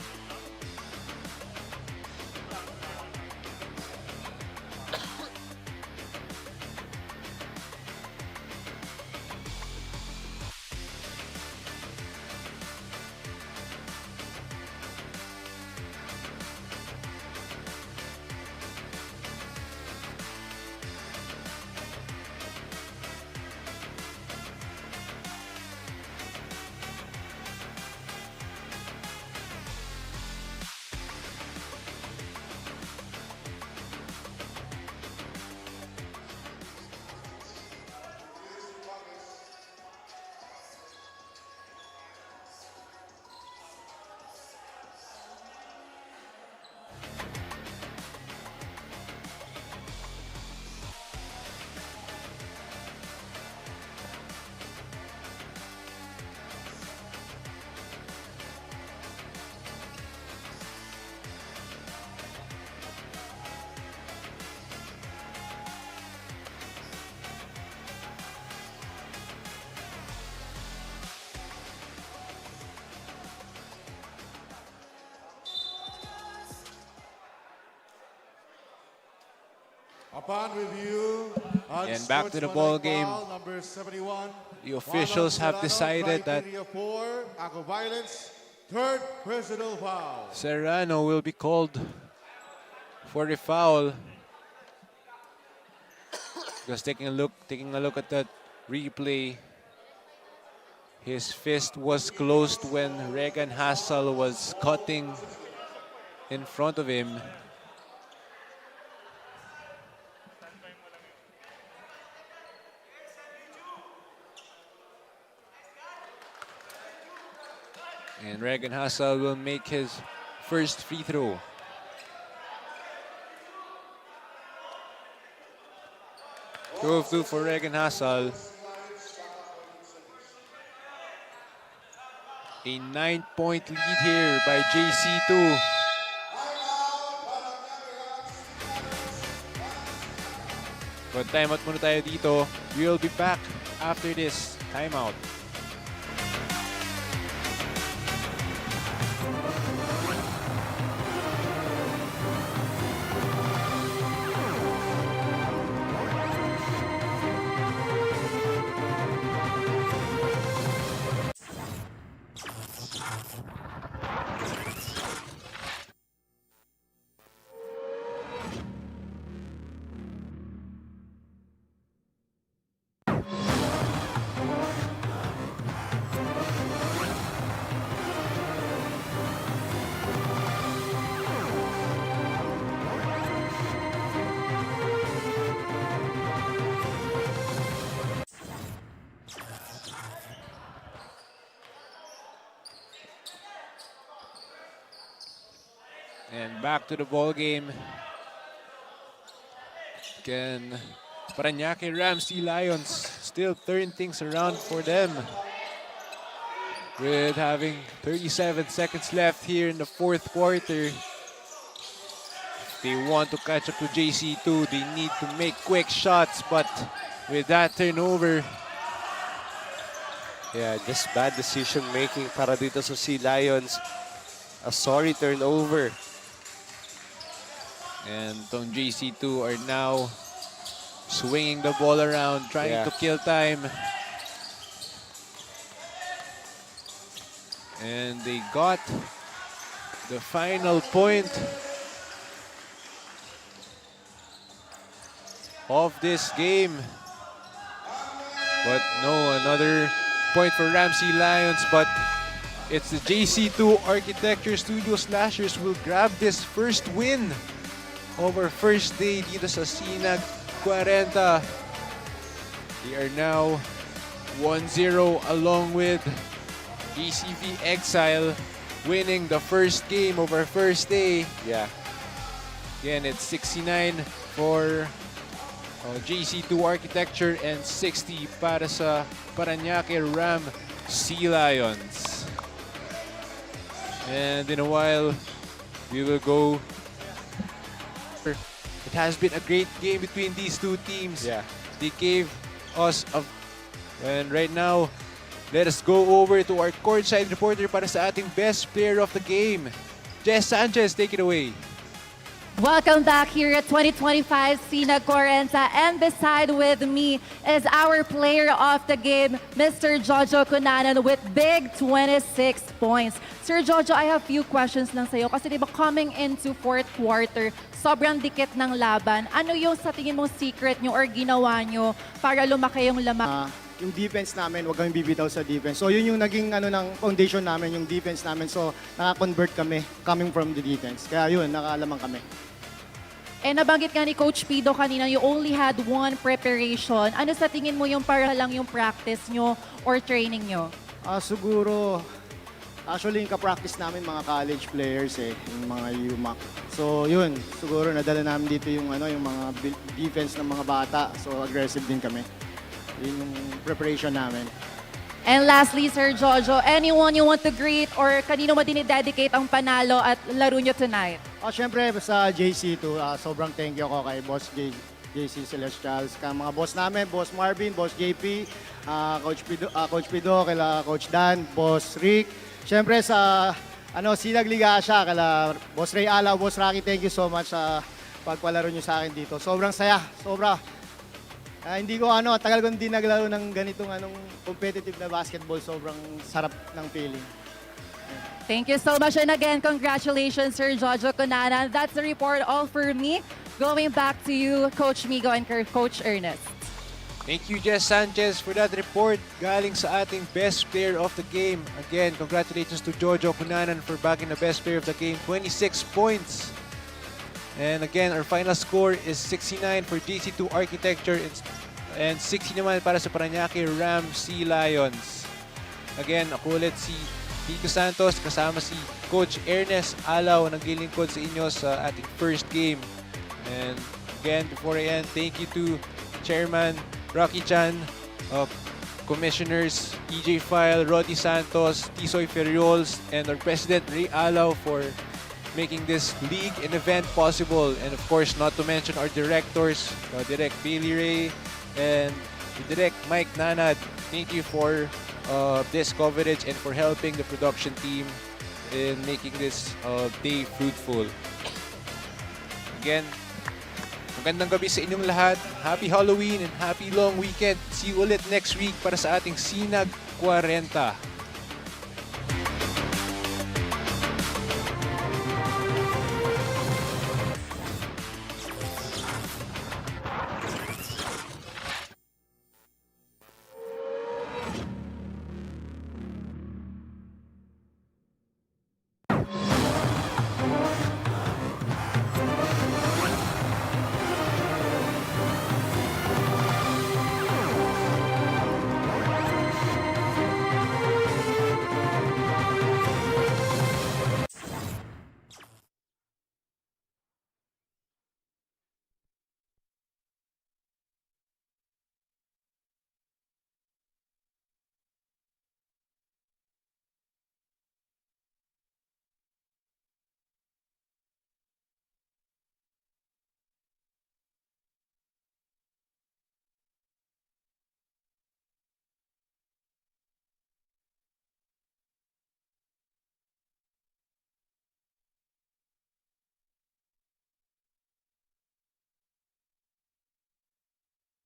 Upon review, And back to the ball game. Number 71, The officials have decided that Criteria 4, act of violence, Third personal foul. Serrano will be called for the foul. Just taking a look at that replay. His fist was closed when Regan Hassel was cutting in front of him. And Regan Hassel will make his first free throw. Two of two for Regan Hassel. A 9-point lead here by JC2. But timeout muna tayo dito. We'll be back after this timeout. And back to the ball game. Again, Paranaque Sealions still turn things around for them. With having 37 seconds left here in the fourth quarter. If they want to catch up to JC2, they need to make quick shots. But with that turnover, Yeah, just bad decision making para dito sa Sea Lions. A sorry turnover. and tong JC2 are now swinging the ball around, trying to kill time. And they got the final point of this game. But no, another point for Ramsey Lions, but it's the JC2 Architecture Studio Slashers will grab this first win over first day dito sa Sinag Kwarenta. They are now 1-0 along with ECV Exile winning the first game over first day. Yeah. Again, it's 69 for JC2 Architecture and 60 para sa Paranaque Sealions. And in a while, we will go. It has been a great game between these two teams. Yeah. They gave us a... And right now, let us go over to our courtside reporter para sa ating best player of the game. Jess Sanchez, take it away. Welcome back here at 2025 Sinag Kwarenta, and beside with me is our player of the game, Mr. Jojo Cunanan with big 26 points. Sir Jojo, I have few questions lang sa'yo kasi diba coming into fourth quarter, sobrang dikit ng laban. Ano yung sa tingin mong secret nyo or ginawa nyo para lumaki yung lamang? Yung defense namin, huwag kami bibitaw sa defense. So yun yung naging ng foundation namin, yung defense namin. So naka-convert kami coming from the defense. Kaya yun, nakalamang kami. Eh nabanggit nga ni Coach Pido kanina, you only had one preparation. Ano sa tingin mo yung para lang yung practice nyo or training nyo? Siguro, actually yung ka-practice namin mga college players yung mga UMAC. So yun, siguro nadala namin dito yung yung mga defense ng mga bata. So aggressive din kami. Yun yung preparation namin. And lastly, Sir Jojo, anyone you want to greet or kanino mo dinidedicate ang panalo at laro nyo tonight? Siyempre sa JC2, sobrang thank you ako kay Boss JC Celestials, kay mga boss namin, Boss Marvin, Boss JP, Coach Pido, kay Coach Dan, Boss Rick. Siyempre sa Sinag Ligasya, kay Boss Ray Ala, Boss Rocky, thank you so much sa pagpalaro nyo sa akin dito. Sobrang saya, sobra. Hindi ko tagal ko hindi naglaro ng ganitong competitive na basketball. Sobrang sarap ng feeling. Thank you so much. And again, congratulations, Sir Jojo Cunanan. That's the report all for me. Going back to you, Coach Migo and Coach Ernest. Thank you, Jess Sanchez, for that report galing sa ating best player of the game. Again, congratulations to Jojo Cunanan for bagging the best player of the game, 26 points. And again, our final score is 69 for JC2 Architecture and 60 naman para sa Paranaque Sealions. Again, ako ulit si Tito Santos kasama si Coach Ernest Alaw naglilingkod sa inyo sa ating first game. And again, before I end, thank you to Chairman Rocky Chan, Commissioners EJ File, Roddy Santos, Tisoy Ferriols, and our President Ray Alaw for making this league and event possible. And of course, not to mention our directors, Direct Bailey Ray and Direct Mike Nanad. Thank you for this coverage and for helping the production team in making this day fruitful. Again, magandang gabi sa inyong lahat. Happy Halloween and happy long weekend. See you ulit next week para sa ating Sinag Kwarenta.